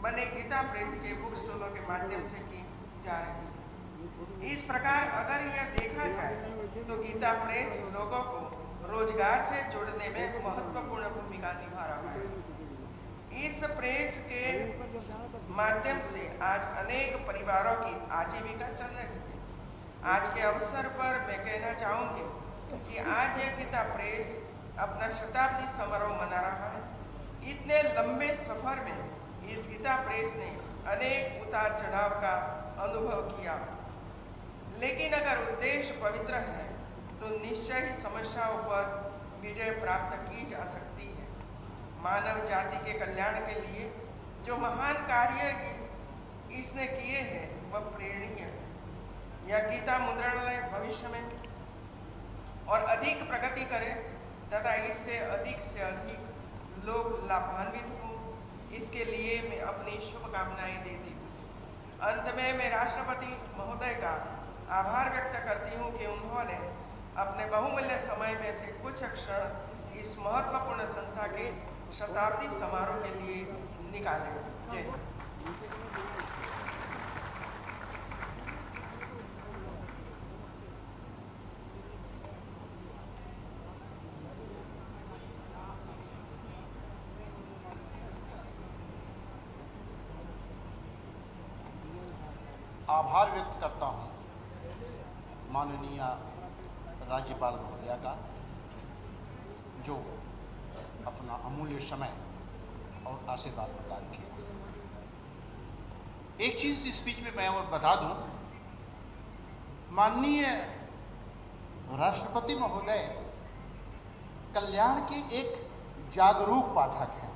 बने गीता प्रेस के बुक स्टॉलों के माध्यम से की जा रही है। इस प्रकार अगर यह देखा जाए तो गीता प्रेस लोगों को रोजगार से जोड़ने में महत्वपूर्ण भूमिका निभा रहा है। इस प्रेस के माध्यम से आज अनेक परिवारों की आजीविका चल रही है। आज के अवसर पर मैं कहना चाहूँगी कि आज यह गीता प्रेस अपना शताब्दी समारोह मना रहा है। इतने लंबे सफर में इस गीता प्रेस ने अनेक उतार चढ़ाव का अनुभव किया, लेकिन अगर उद्देश्य पवित्र है तो निश्चय ही समस्याओं पर विजय प्राप्त की जा सकती है। मानव जाति के कल्याण के लिए जो महान कार्य इसने किए हैं वह प्रेरणीय है। यह गीता मुद्रणालय भविष्य में और अधिक प्रगति करे तथा इससे अधिक लोग लाभान्वित हों, इसके लिए मैं अपनी शुभकामनाएं देती हूँ। अंत में मैं राष्ट्रपति महोदय का आभार व्यक्त करती हूँ कि उन्होंने अपने बहुमूल्य समय में से कुछ क्षण इस महत्वपूर्ण संस्था के शताब्दी समारोह के लिए निकाले। जय हिंद। आभार व्यक्त करता हूँ माननीय राज्यपाल महोदया का, जो अपना अमूल्य समय और आशीर्वाद प्रदान किया। एक चीज इस बीच में मैं और बता दूं, माननीय राष्ट्रपति महोदय कल्याण के एक जागरूक पाठक हैं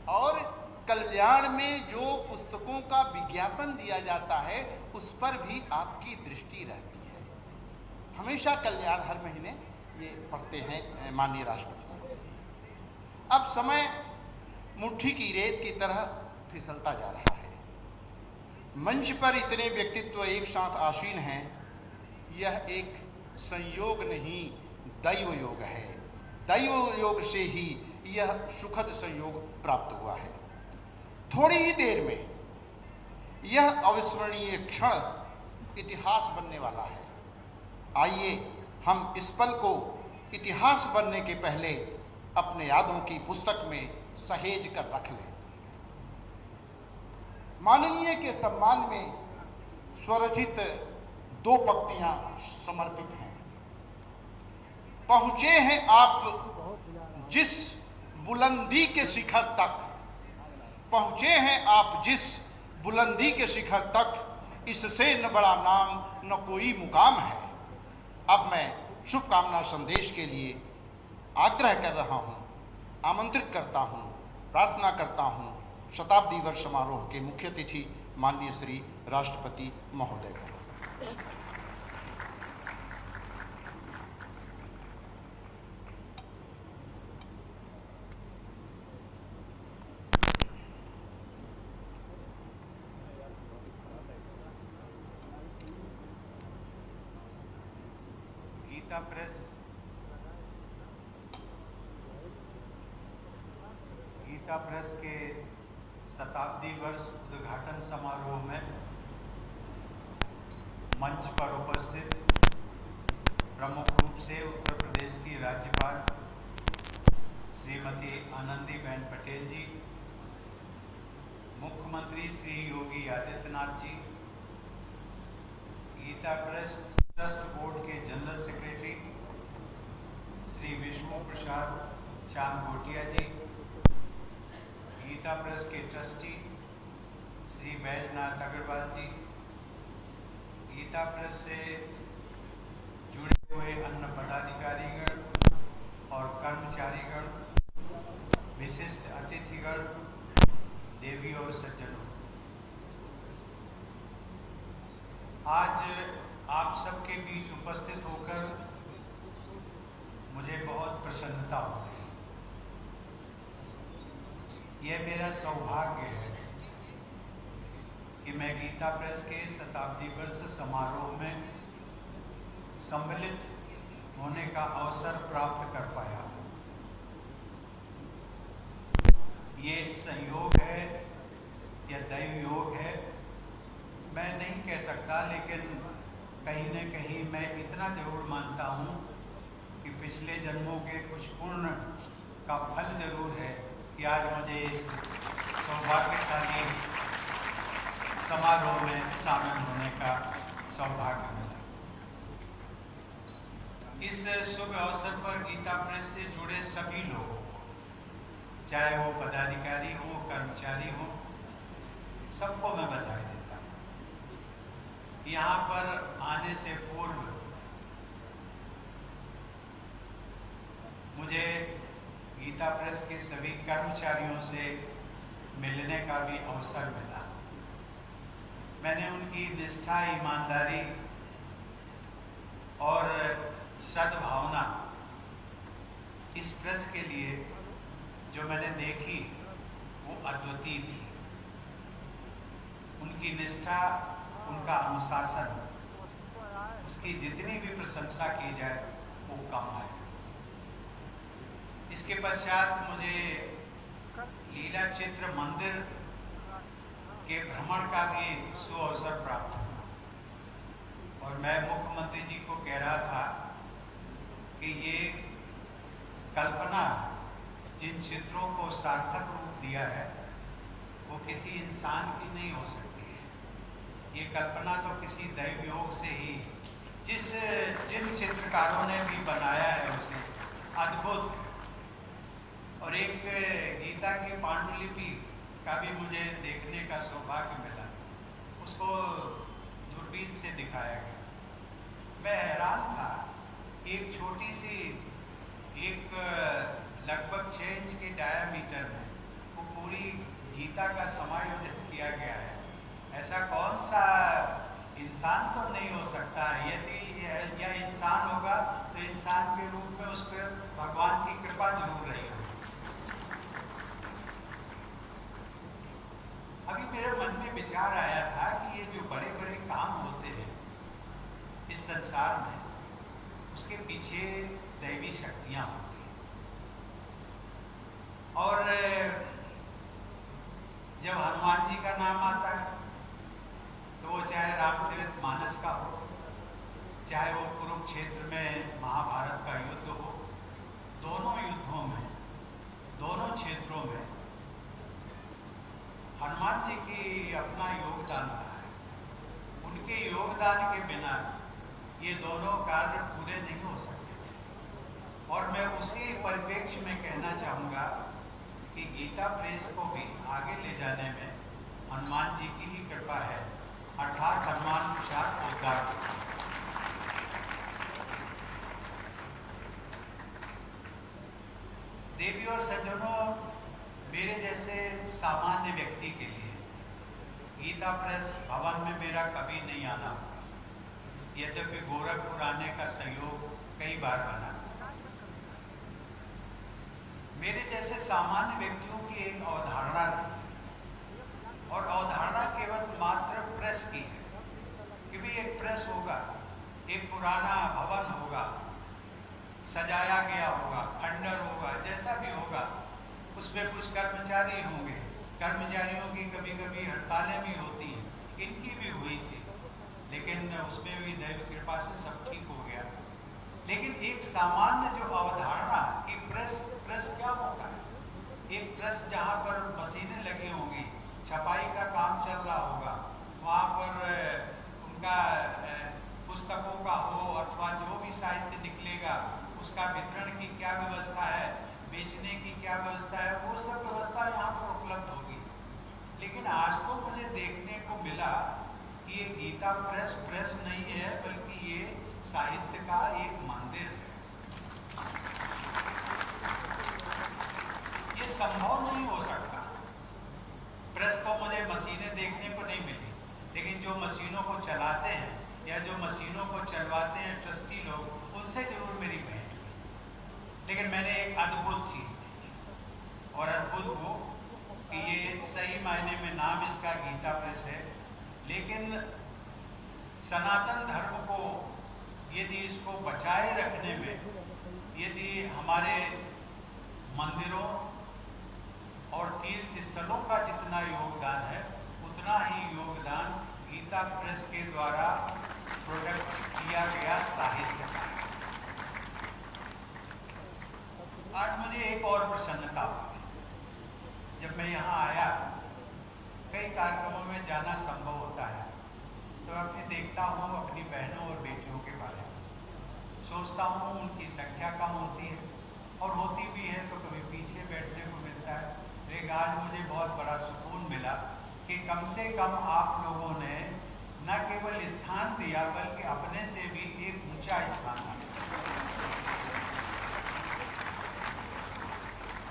और कल्याण में जो पुस्तकों का विज्ञापन दिया जाता है उस पर भी आपकी दृष्टि रहती है। हमेशा कल्याण हर महीने ये पढ़ते हैं माननीय राष्ट्रपति महोदय। अब समय मुट्ठी की रेत की तरह फिसलता जा रहा है। मंच पर इतने व्यक्तित्व एक साथ आसीन हैं, यह एक संयोग नहीं दैव योग है। दैव योग से ही यह सुखद संयोग प्राप्त हुआ है। थोड़ी ही देर में यह अविस्मरणीय क्षण इतिहास बनने वाला है। आइए हम इस पल को इतिहास बनने के पहले अपने यादों की पुस्तक में सहेज कर रख लें। माननीय के सम्मान में स्वरचित दो पंक्तियां समर्पित हैं। पहुंचे हैं आप जिस बुलंदी के शिखर तक, पहुंचे हैं आप जिस बुलंदी के शिखर तक, इससे न बड़ा नाम न कोई मुकाम है। अब मैं शुभकामना संदेश के लिए आग्रह कर रहा हूं, आमंत्रित करता हूं, प्रार्थना करता हूं शताब्दी वर्ष समारोह के मुख्य अतिथि माननीय श्री राष्ट्रपति महोदय को। गीता प्रेस के शताब्दी वर्ष उद्घाटन समारोह में मंच पर उपस्थित प्रमुख रूप से उत्तर प्रदेश की राज्यपाल श्रीमती आनंदीबेन पटेल जी, मुख्यमंत्री Shri Yogi Adityanath ji, Gita press trust board के जनरल सेक्रेटरी श्री विष्णु प्रसाद चांद गोटिया जी, गीता प्रेस के ट्रस्टी श्री बैजनाथ अग्रवाल जी, गीता प्रेस से जुड़े हुए अन्य पदाधिकारीगण और कर्मचारीगण, विशिष्ट अतिथिगण, देवी और सज्जनों, आज आप सबके बीच उपस्थित होकर मुझे बहुत प्रसन्नता हो रही है। यह मेरा सौभाग्य है कि मैं गीता प्रेस के शताब्दी वर्ष समारोह में सम्मिलित होने का अवसर प्राप्त कर पाया। ये संयोग है या दैव योग है, मैं नहीं कह सकता, लेकिन कहीं न कहीं मैं इतना जरूर मानता हूँ कि पिछले जन्मों के कुछ पुण्य का फल जरूर है कि आज मुझे इस सौभाग्यशाली समारोह में शामिल होने का सौभाग्य मिला। इस शुभ अवसर पर गीता प्रेस से जुड़े सभी लोग, चाहे वो पदाधिकारी हो, कर्मचारी हो, सबको मैं बधाई देता हूँ। यहाँ पर आने से पूर्व मुझे गीता प्रेस के सभी कर्मचारियों से मिलने का भी अवसर मिला। मैंने उनकी निष्ठा, ईमानदारी और सद्भावना इस प्रेस के लिए जो मैंने देखी वो अद्वितीय थी। उनकी निष्ठा, उनका अनुशासन, उसकी जितनी भी प्रशंसा की जाए वो कम है। इसके पश्चात मुझे लीला चित्र मंदिर के भ्रमण का भी सुअवसर प्राप्त हुआ और मैं मुख्यमंत्री जी को कह रहा था कि ये कल्पना जिन चित्रों को सार्थक रूप दिया है वो किसी इंसान की नहीं हो सकती है। ये कल्पना तो किसी दैव योग से ही, जिन चित्रकारों ने भी बनाया है उसे अद्भुत। और एक गीता की पांडुलिपि का भी मुझे देखने का सौभाग्य मिला, उसको दूरबीन से दिखाया गया। मैं हैरान था, एक छोटी सी एक लगभग 6 इंच के डायामीटर में वो पूरी गीता का समायोजन किया गया है। ऐसा कौन सा इंसान तो नहीं हो सकता है। यदि यह इंसान होगा तो इंसान के रूप में उस पर भगवान की कृपा जरूर रही होगी। अभी मेरे मन में विचार आया था कि ये जो बड़े बड़े काम होते हैं इस संसार में, उसके पीछे दैवी शक्तियां होती हैं। और जब हनुमान जी का नाम आता है तो वो चाहे रामचरितमानस का हो, चाहे वो कुरुक्षेत्र में महाभारत का युद्ध हो, दोनों युद्धों में, दोनों क्षेत्रों में हनुमान जी की अपना योगदान रहा है। उनके योगदान के बिना ये दोनों कार्य पूरे नहीं हो सकते थे। और मैं उसी परिप्रेक्ष्य में कहना चाहूँगा कि गीता प्रेस को भी आगे ले जाने में हनुमान जी की ही कृपा है, अर्थात हनुमान प्रसाद पोद्दार। देवी और सज्जनों, मेरे जैसे सामान्य व्यक्ति के लिए गीता प्रेस भवन में मेरा कभी नहीं आना, यद्यपि गोरखपुर आने का सहयोग कई बार बना। मेरे जैसे सामान्य व्यक्तियों की एक अवधारणा थी, और अवधारणा केवल मात्र प्रेस की है कि भी एक प्रेस होगा, एक पुराना भवन होगा, सजाया गया होगा, खंडर होगा, जैसा भी होगा, उसमें कुछ कर्मचारी होंगे। कर्मचारियों की कभी कभी हड़तालें भी होती हैं, इनकी भी हुई थी, लेकिन उसमें भी दैव कृपा से सब ठीक हो गया। लेकिन एक सामान्य जो अवधारणा कि प्रेस क्या होता है, एक प्रेस जहाँ पर मशीनें लगी होंगी, छपाई का काम चल रहा होगा, वहाँ पर उनका पुस्तकों का हो अथवा जो भी साहित्य निकलेगा उसका वितरण की क्या व्यवस्था है, बेचने की क्या व्यवस्था है, वो सब व्यवस्था यहाँ पर उपलब्ध होगी। लेकिन आज तो मुझे देखने को मिला कि ये गीता प्रेस नहीं है, बल्कि ये साहित्य का एक मंदिर है। ये संभव नहीं हो सकता। प्रेस तो मुझे मशीनें देखने को नहीं मिली, लेकिन जो मशीनों को चलाते हैं या जो मशीनों को चलवाते हैं ट्रस्टी लोग, उनसे जरूर मेरी भेंट हुई। लेकिन मैंने एक अद्भुत चीज देखी, और अद्भुत वो कि ये सही मायने में नाम इसका गीता प्रेस है, लेकिन सनातन धर्म को यदि इसको बचाए रखने में, यदि हमारे मंदिरों और तीर्थ स्थलों का जितना योगदान है, उतना ही योगदान गीता प्रेस के द्वारा प्रोडक्ट किया गया साहित्य का है। आज मुझे एक और प्रसन्नता हुई। जब मैं यहाँ आया, कई कार्यक्रमों में जाना संभव होता है, तो मैं अपनी देखता हूँ अपनी बहनों और बेटियों के बारे में, सोचता हूँ उनकी संख्या कम होती है, और होती भी है तो कभी पीछे बैठने को मिलता है। लेकिन आज मुझे बहुत बड़ा सुकून मिला कि कम से कम आप लोगों ने न केवल स्थान दिया, बल्कि अपने से भी एक ऊंचा स्थान दिया।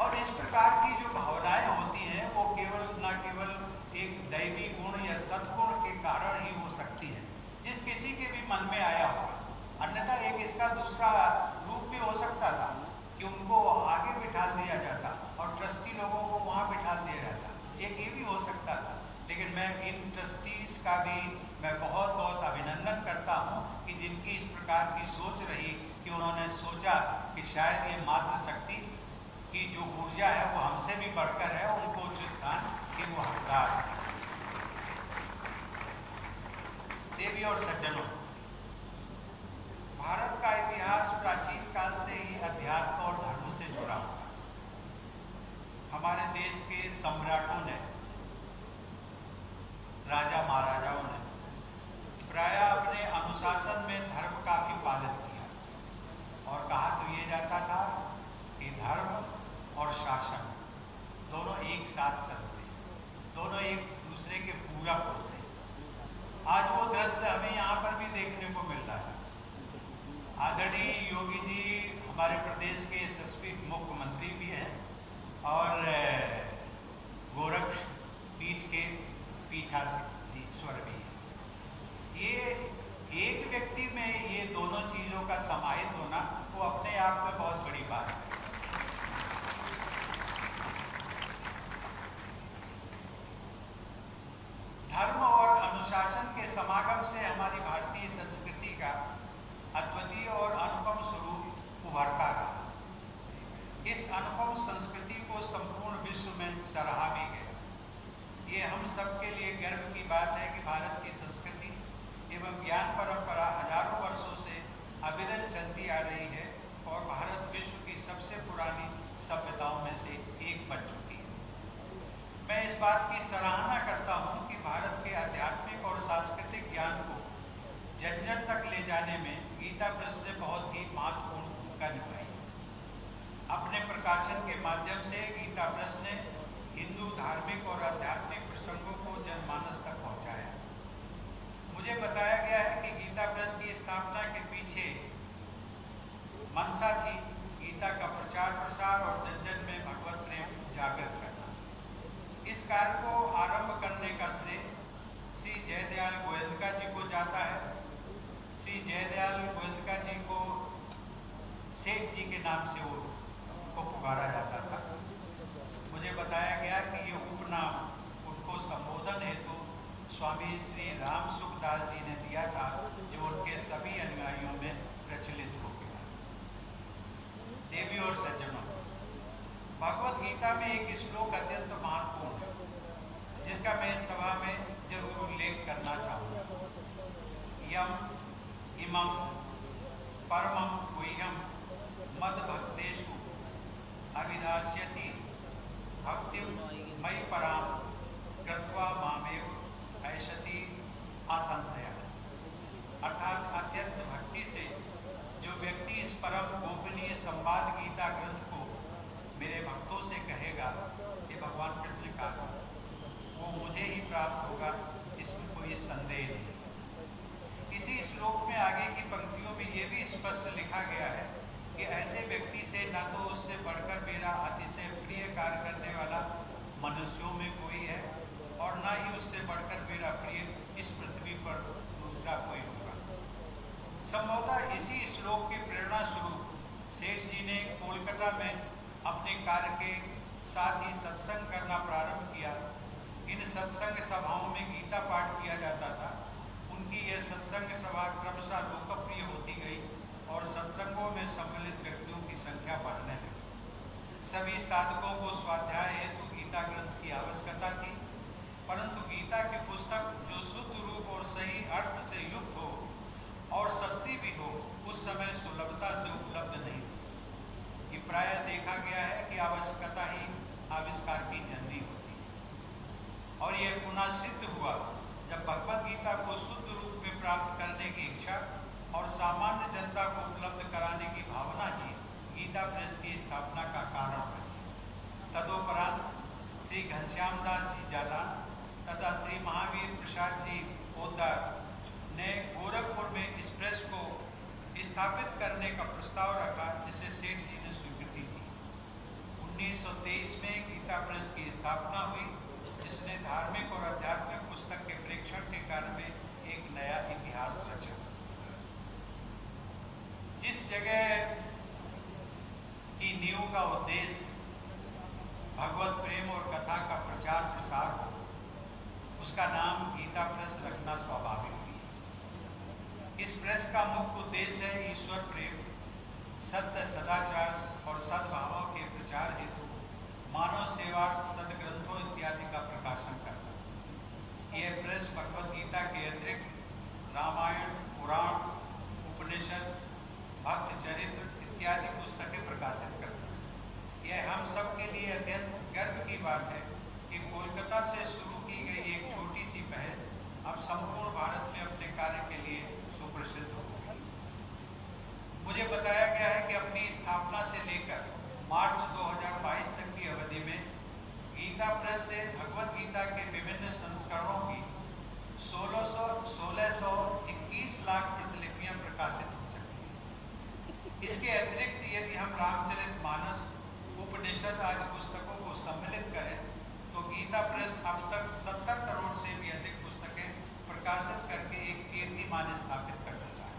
और इस प्रकार की जो भावनाएं होती हैं, वो केवल न केवल एक दैवी गुण या सद्गुण के कारण ही हो सकती है, जिस किसी के भी मन में आया होगा। अन्यथा एक इसका दूसरा रूप भी हो सकता था कि उनको आगे बिठा दिया जाता और ट्रस्टी लोगों को वहाँ बिठा दिया जाता, एक ये भी हो सकता था। लेकिन मैं इन ट्रस्टीज का भी मैं बहुत बहुत अभिनंदन करता हूँ कि जिनकी इस प्रकार की सोच रही कि उन्होंने सोचा कि शायद ये मातृ शक्ति की जो ऊर्जा है वो हमसे भी बढ़कर है, उनको उच्च स्थान की वो हकदार है। देवी और सज्जनों, भारत का इतिहास प्राचीन काल से ही अध्यात्म और धर्म से जुड़ा हुआ है। हमारे देश के सम्राटों ने, राजा महाराजाओं ने एक साथ चलते, दोनों एक दूसरे के पूरक होते। आज वो दृश्य हमें यहाँ पर भी देखने को मिल रहा है। आदरणीय योगी जी हमारे प्रदेश के यशस्वी मुख्यमंत्री भी हैं और गोरक्ष पीठ के पीठाधीश्वर भी हैं। ये एक व्यक्ति में ये दोनों चीजों का समाहित होना वो अपने आप में बहुत बड़ी बात है। धर्म और अनुशासन के समागम से हमारी भारतीय संस्कृति का अद्वितीय और अनुपम स्वरूप उभरता रहा। इस अनुपम संस्कृति को संपूर्ण विश्व में सराहा भी गया। ये हम सबके लिए गर्व की बात है कि भारत की संस्कृति एवं ज्ञान परंपरा हजारों वर्षों से अविरत चलती आ रही है और भारत विश्व की सबसे पुरानी सभ्यताओं में से एक बन चुकी है। मैं इस बात की सराहना करता हूँ कि भारत के आध्यात्मिक और सांस्कृतिक ज्ञान को जन जन तक ले जाने में गीता प्रेस ने बहुत ही महत्वपूर्ण भूमिका निभाई। अपने प्रकाशन के माध्यम से गीता प्रेस ने हिंदू धार्मिक और आध्यात्मिक प्रसंगों को जनमानस तक पहुंचाया। मुझे बताया गया है कि गीता प्रेस की स्थापना के पीछे मंशा थी गीता का प्रचार प्रसार और जन जन में भगवत प्रेम जागृत करना। इस कार्य को आरंभ करने का श्रेय श्री जयदयाल गोयंदका जी को जाता है। श्री जयदयाल गोयंदका जी को सेठ जी के नाम से उनको पुकारा जाता था। मुझे बताया गया कि ये उपनाम उनको संबोधन हेतु स्वामी श्री राम सुखदास जी ने दिया था, जो उनके सभी अनुयायियों में प्रचलित हो गया। देवी और सज्जनों, भगवत गीता में एक श्लोक अत्यंत महत्वपूर्ण है जिसका मैं इस सभा में जरूर उल्लेख करना चाहूँगा। यम इमं परमं गुह्यं मद भक्तेषु अभिधास्यति भक्तिं मयि परां कृत्वा मामेव ऐषति असंशयः। अर्थात अत्यंत भक्ति से जो व्यक्ति इस परम गोपनीय संवाद गीता ग्रंथ को मेरे भक्तों से कहेगा, ये भगवान कृष्ण ने कहा, वो मुझे ही प्राप्त होगा, इसमें कोई संदेह नहीं। इसी श्लोक में आगे की पंक्तियों में ये भी स्पष्ट लिखा गया है कि ऐसे व्यक्ति से न तो उससे बढ़कर मेरा अतिशय प्रिय कार्य करने वाला मनुष्यों में कोई है और न ही उससे बढ़कर मेरा प्रिय इस पृथ्वी पर दूसरा कोई होगा। संभवतः इसी श्लोक के प्रेरणा स्वरूप सेठ जी ने कोलकाता में अपने कार्य के साथ ही सत्संग करना प्रारंभ किया। इन सत्संग सभाओं में गीता पाठ किया जाता था। उनकी यह सत्संग सभा क्रमशः लोकप्रिय होती गई और सत्संगों में सम्मिलित व्यक्तियों की संख्या बढ़ने लगी। सभी साधकों को स्वाध्याय हेतु गीता ग्रंथ की आवश्यकता थी, परंतु गीता की पुस्तक जो शुद्ध रूप और सही अर्थ से युक्त हो और सस्ती भी हो, उस समय सुलभता से उपलब्ध नहीं थी। ये प्रायः देखा गया है कि आवश्यकता ही आविष्कार की जननी होती है और यह पुनः सिद्ध हुआ जब भगवत गीता को शुद्ध रूप में प्राप्त करने की इच्छा और सामान्य जनता को उपलब्ध कराने की भावना ही गीता प्रेस की स्थापना का कारण बनी। तदोपरांत श्री घनश्याम दास जी जालान तथा श्री महावीर प्रसाद जी पोद्दार ने गोरखपुर में इस प्रेस को स्थापित करने का प्रस्ताव रखा, जिसे सेठ जी ने स्वीकृति दी। 1923 में गीता प्रेस की स्थापना हुई, जिसने धार्मिक और आध्यात्मिक पुस्तक के प्रेक्षण के कार्य में एक नया इतिहास रचा। जिस जगह की नींव का उद्देश्य भगवत प्रेम और कथा का प्रचार प्रसार हो, उसका नाम गीता प्रेस रखना स्वाभाविक भी है। इस प्रेस का मुख्य उद्देश्य है ईश्वर प्रेम, सत्य, सदाचार और सद्भावों के प्रचार हेतु मानव सेवार्थ सदग्रंथों इत्यादि का प्रकाशन करना। यह प्रेस भगवत गीता के अतिरिक्त रामायण, पुराण, उपनिषद, भक्त चरित्र इत्यादि पुस्तकें प्रकाशित करता है। यह हम सब के लिए अत्यंत गर्व की बात है कि कोलकाता से शुरू की गई एक छोटी सी पहल अब संपूर्ण भारत में अपने कार्य के लिए सुप्रसिद्ध हो गई। मुझे बताया गया है कि अपनी स्थापना से लेकर मार्च 2022 तक की अवधि में गीता लाख प्रतिलिपियां प्रकाशित हो चुकी हैं। इसके अतिरिक्त यदि हम रामचरितमानस, उपनिषद आदि पुस्तकों को सम्मिलित करें तो गीता प्रेस अब तक 70 करोड़ से भी अधिक पुस्तकें प्रकाशित करके एक कीर्तिमान स्थापित कर चुका है।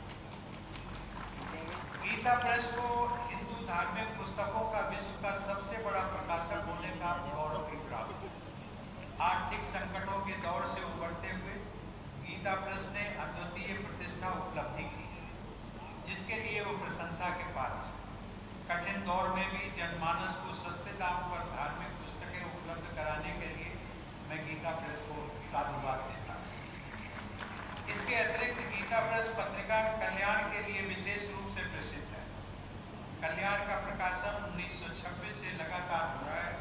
गीता प्रेस को हिंदू धार्मिक पुस्तकों का विश्व का सबसे बड़ा प्रकाशक होने का गौरव भी प्राप्त है। आर्थिक संकटों के दौर से उबरते हुए गीता प्रेस ने अद्वितीय प्रतिष्ठा उपलब्धि की है, जिसके लिए वो प्रशंसा के पात्र है। कठिन दौर में भी जनमानस को सस्ते दाम पर धार्मिक पुस्तकें उपलब्ध कराने के लिए मैं गीता प्रेस को साधुवाद देता हूँ। इसके अतिरिक्त गीता प्रेस पत्रिका कल्याण के लिए विशेष रूप से प्रसिद्ध है। कल्याण का प्रकाशन 1926 से लगातार हो रहा है।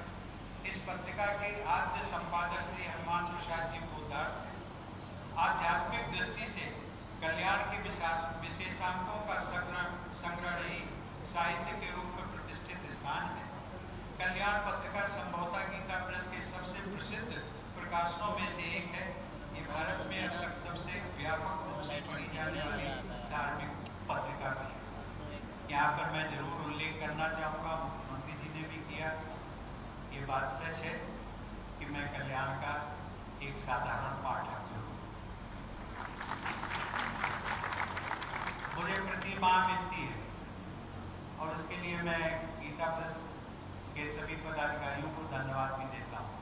इस पत्रिका के आद्य संपादक श्री हनुमान प्रसाद जी पोद्दार आध्यात्मिक दृष्टि से कल्याण के विशेषांकों का संग्रही साहित्य के रूप में प्रतिष्ठित स्थान है। कल्याण पत्रिका संभवतः गीता प्रेस के सबसे प्रसिद्ध प्रकाशनों में से एक है। ये भारत में अब तक सबसे व्यापक रूप से पढ़ी जाने वाली धार्मिक पत्रिका भी है। यहाँ पर मैं जरूर उल्लेख करना चाहूँगा, मुख्यमंत्री जी ने भी किया, ये बात सच है कि मैं कल्याण का एक साधारण पाठक हूँ। मुझे प्रतिमा मिलती है और उसके लिए मैं गीता प्रेस के सभी पदाधिकारियों को धन्यवाद भी देता हूँ।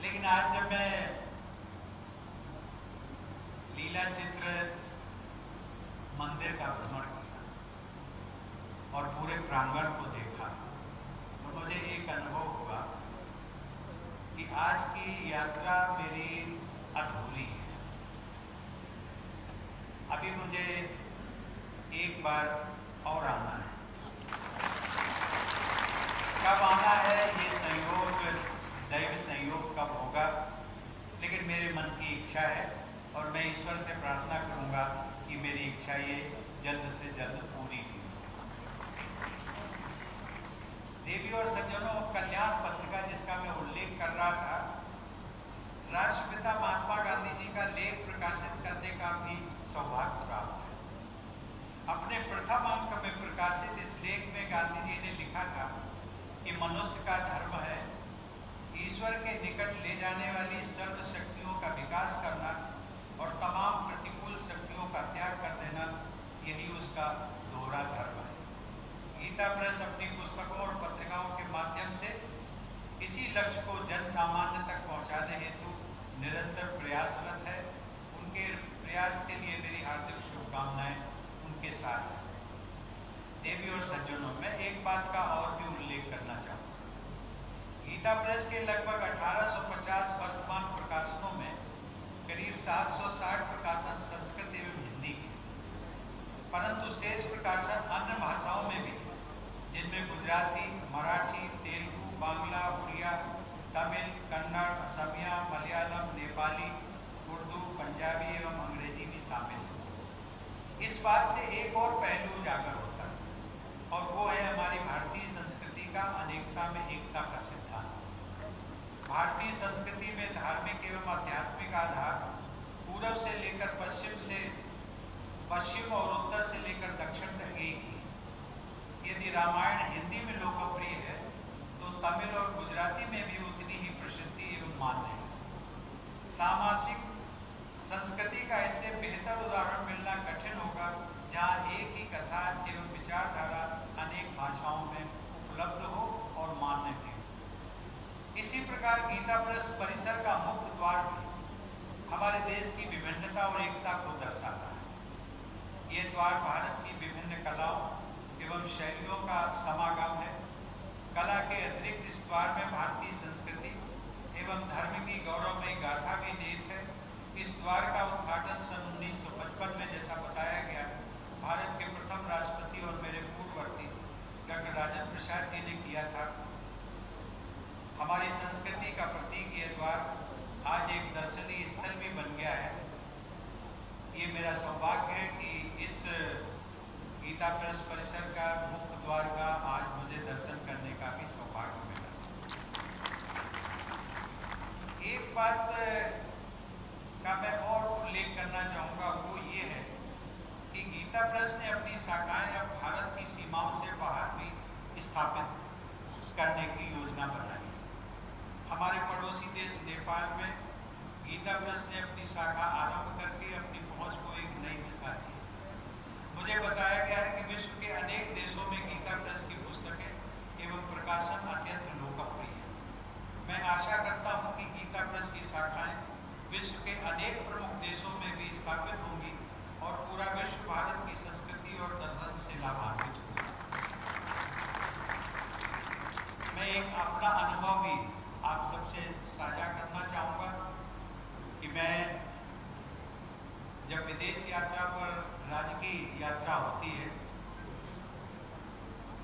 लेकिन आज जब मैं लीला चित्र मंदिर का भ्रमण किया और पूरे प्रांगण को देखा तो मुझे एक अनुभव हुआ कि आज की यात्रा मेरी अधूरी है। अभी मुझे एक बार और आना है। कब आना है ये संयोग, दैव संयोग कब होगा, लेकिन मेरे मन की इच्छा है और मैं ईश्वर से प्रार्थना करूंगा कि मेरी इच्छा ये जल्द से जल्द पूरी हो। देवी और सज्जनों, कल्याण पत्रिका जिसका मैं उल्लेख कर रहा था, राष्ट्रपिता महात्मा गांधी जी का लेख प्रकाशित करने का भी सौभाग्य प्राप्त है। अपने प्रथम अंक में प्रकाशित इस लेख में गांधी जी ने लिखा था कि मनुष्य का धर्म है ईश्वर के निकट ले जाने वाली सर्व शक्तियों का विकास करना और तमाम प्रतिकूल शक्तियों का त्याग कर देना, यही उसका दोहरा धर्म है। गीता प्रेस अपनी पुस्तकों और पत्रिकाओं के माध्यम से इसी लक्ष्य को जन सामान्य तक पहुंचाने हेतु निरंतर प्रयासरत है। उनके प्रयास के लिए मेरी हार्दिक शुभकामनाएं उनके साथ है। देवी और सज्जनों, मैं एक बात का और भी उल्लेख करना चाहूँगा। गीता प्रेस के लगभग 1850 वर्तमान प्रकाशनों में करीब 760 प्रकाशन संस्कृत एवं हिंदी के, परंतु शेष प्रकाशन अन्य भाषाओं में भी, जिनमें गुजराती, मराठी, तेलुगु, बांग्ला, उड़िया, तमिल, कन्नड़, असमिया, मलयालम, नेपाली, उर्दू, पंजाबी एवं अंग्रेजी भी शामिल है। इस बात से एक और पहलू उजागर होता है और वो है हमारी भारतीय संस्कृति का अनेकता में एकता का सिद्धांत। भारतीय संस्कृति में धार्मिक एवं आध्यात्मिक आधार पूरब से लेकर पश्चिम और उत्तर से लेकर दक्षिण तक एक ही। यदि रामायण हिंदी में लोकप्रिय है तो तमिल और गुजराती में भी उतनी ही प्रसिद्धि एवं मान्य है। सामाजिक संस्कृति का इससे बेहतर उदाहरण मिलना कठिन होगा जहाँ एक ही कथा एवं विचारधारा अनेक भाषाओं में उपलब्ध हो और मान्य भी हो। इसी प्रकार गीता प्रेस परिसर का मुख्य द्वार भी हमारे देश की विभिन्नता और एकता को दर्शाता है। ये द्वार भारत की विभिन्न कलाओं एवं शैलियों का समागम है। कला के अतिरिक्त इस द्वार में भारतीय संस्कृति एवं धर्म की गौरवमयी गाथा भी निहित है। इस द्वार का उद्घाटन सन 1955 में, जैसा बताया गया, भारत के प्रथम राष्ट्रपति और मेरे पूर्ववर्ती डॉक्टर राजेंद्र प्रसाद जी ने किया था। हमारी संस्कृति का प्रतीक ये द्वार आज एक दर्शनीय स्थल भी बन गया है। ये मेरा सौभाग्य है कि इस गीता प्रेस परिसर का मुख्य द्वार का आज मुझे दर्शन करने का भी सौभाग्य मिला। एक बात का मैं और उल्लेख करना चाहूँगा वो ये है कि गीता प्रेस ने अपनी शाखाएं अब भारत की सीमाओं से बाहर भी स्थापित करने की योजना बनाई। हमारे पड़ोसी देश नेपाल में गीता प्रेस ने अपनी शाखा आरंभ करके अपनी पहुंच को एक नई दिशा दी। मुझे बताया गया है कि विश्व के अनेक देशों में गीता प्रेस की पुस्तकें एवं प्रकाशन अत्यंत लोकप्रिय है। मैं आशा करता हूं कि गीता प्रेस की शाखाएं विश्व के अनेक प्रमुख देशों में भी स्थापित होंगी और पूरा विश्व भारत की संस्कृति और दर्शन से लाभान्वित होगा। मैं एक अपना अनुभव भी आप सबसे साझा करना चाहूँगा कि मैं जब विदेश यात्रा पर राजकीय यात्रा होती है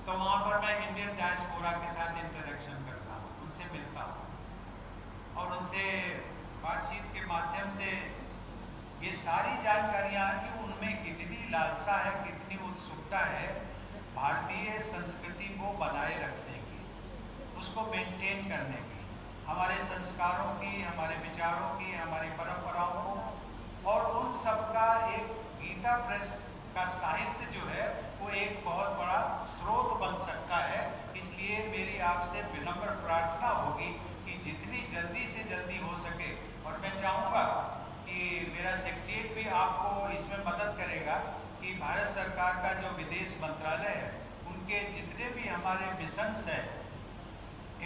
तो वहाँ पर मैं इंडियन डायस्पोरा के साथ इंटरेक्शन करता हूँ, उनसे मिलता हूँ और उनसे बातचीत के माध्यम से ये सारी जानकारियाँ कि उनमें कितनी लालसा है, कितनी उत्सुकता है भारतीय संस्कृति को बनाए रखने की, उसको मेंटेन करने की, हमारे संस्कारों की, हमारे विचारों की, हमारी परंपराओं को, और उन सब का एक गीता प्रेस का साहित्य जो है वो एक बहुत बड़ा स्रोत बन सकता है। इसलिए मेरी आपसे विनम्र प्रार्थना होगी कि जितनी जल्दी से जल्दी हो सके, और मैं चाहूँगा कि मेरा सेक्रेटरीट भी आपको इसमें मदद करेगा कि भारत सरकार का जो विदेश मंत्रालय है उनके जितने भी हमारे मिशंस हैं,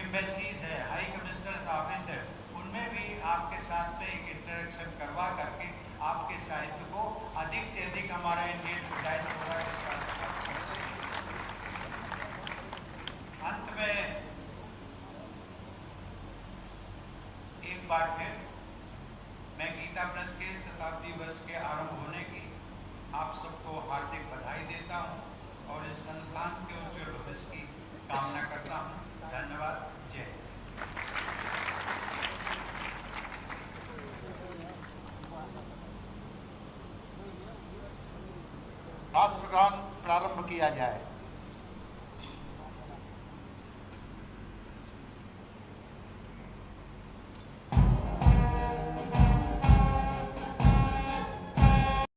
एम्बेसीज है, हाई कमिश्नर्स ऑफिस है, उनमें भी आपके साथ में एक इंटरेक्शन करवा करके आपके साहित्य को अधिक से अधिक हमारा इंडियन डायस्पोरा के साथ। अंत में एक बार फिर मैं गीता प्रेस के शताब्दी वर्ष के आरंभ होने की आप सबको हार्दिक बधाई देता हूं और इस संस्थान के उज्ज्वल भविष्य की कामना करता हूं। धन्यवाद। जय हिंद। राष्ट्रगान प्रारंभ किया जाए।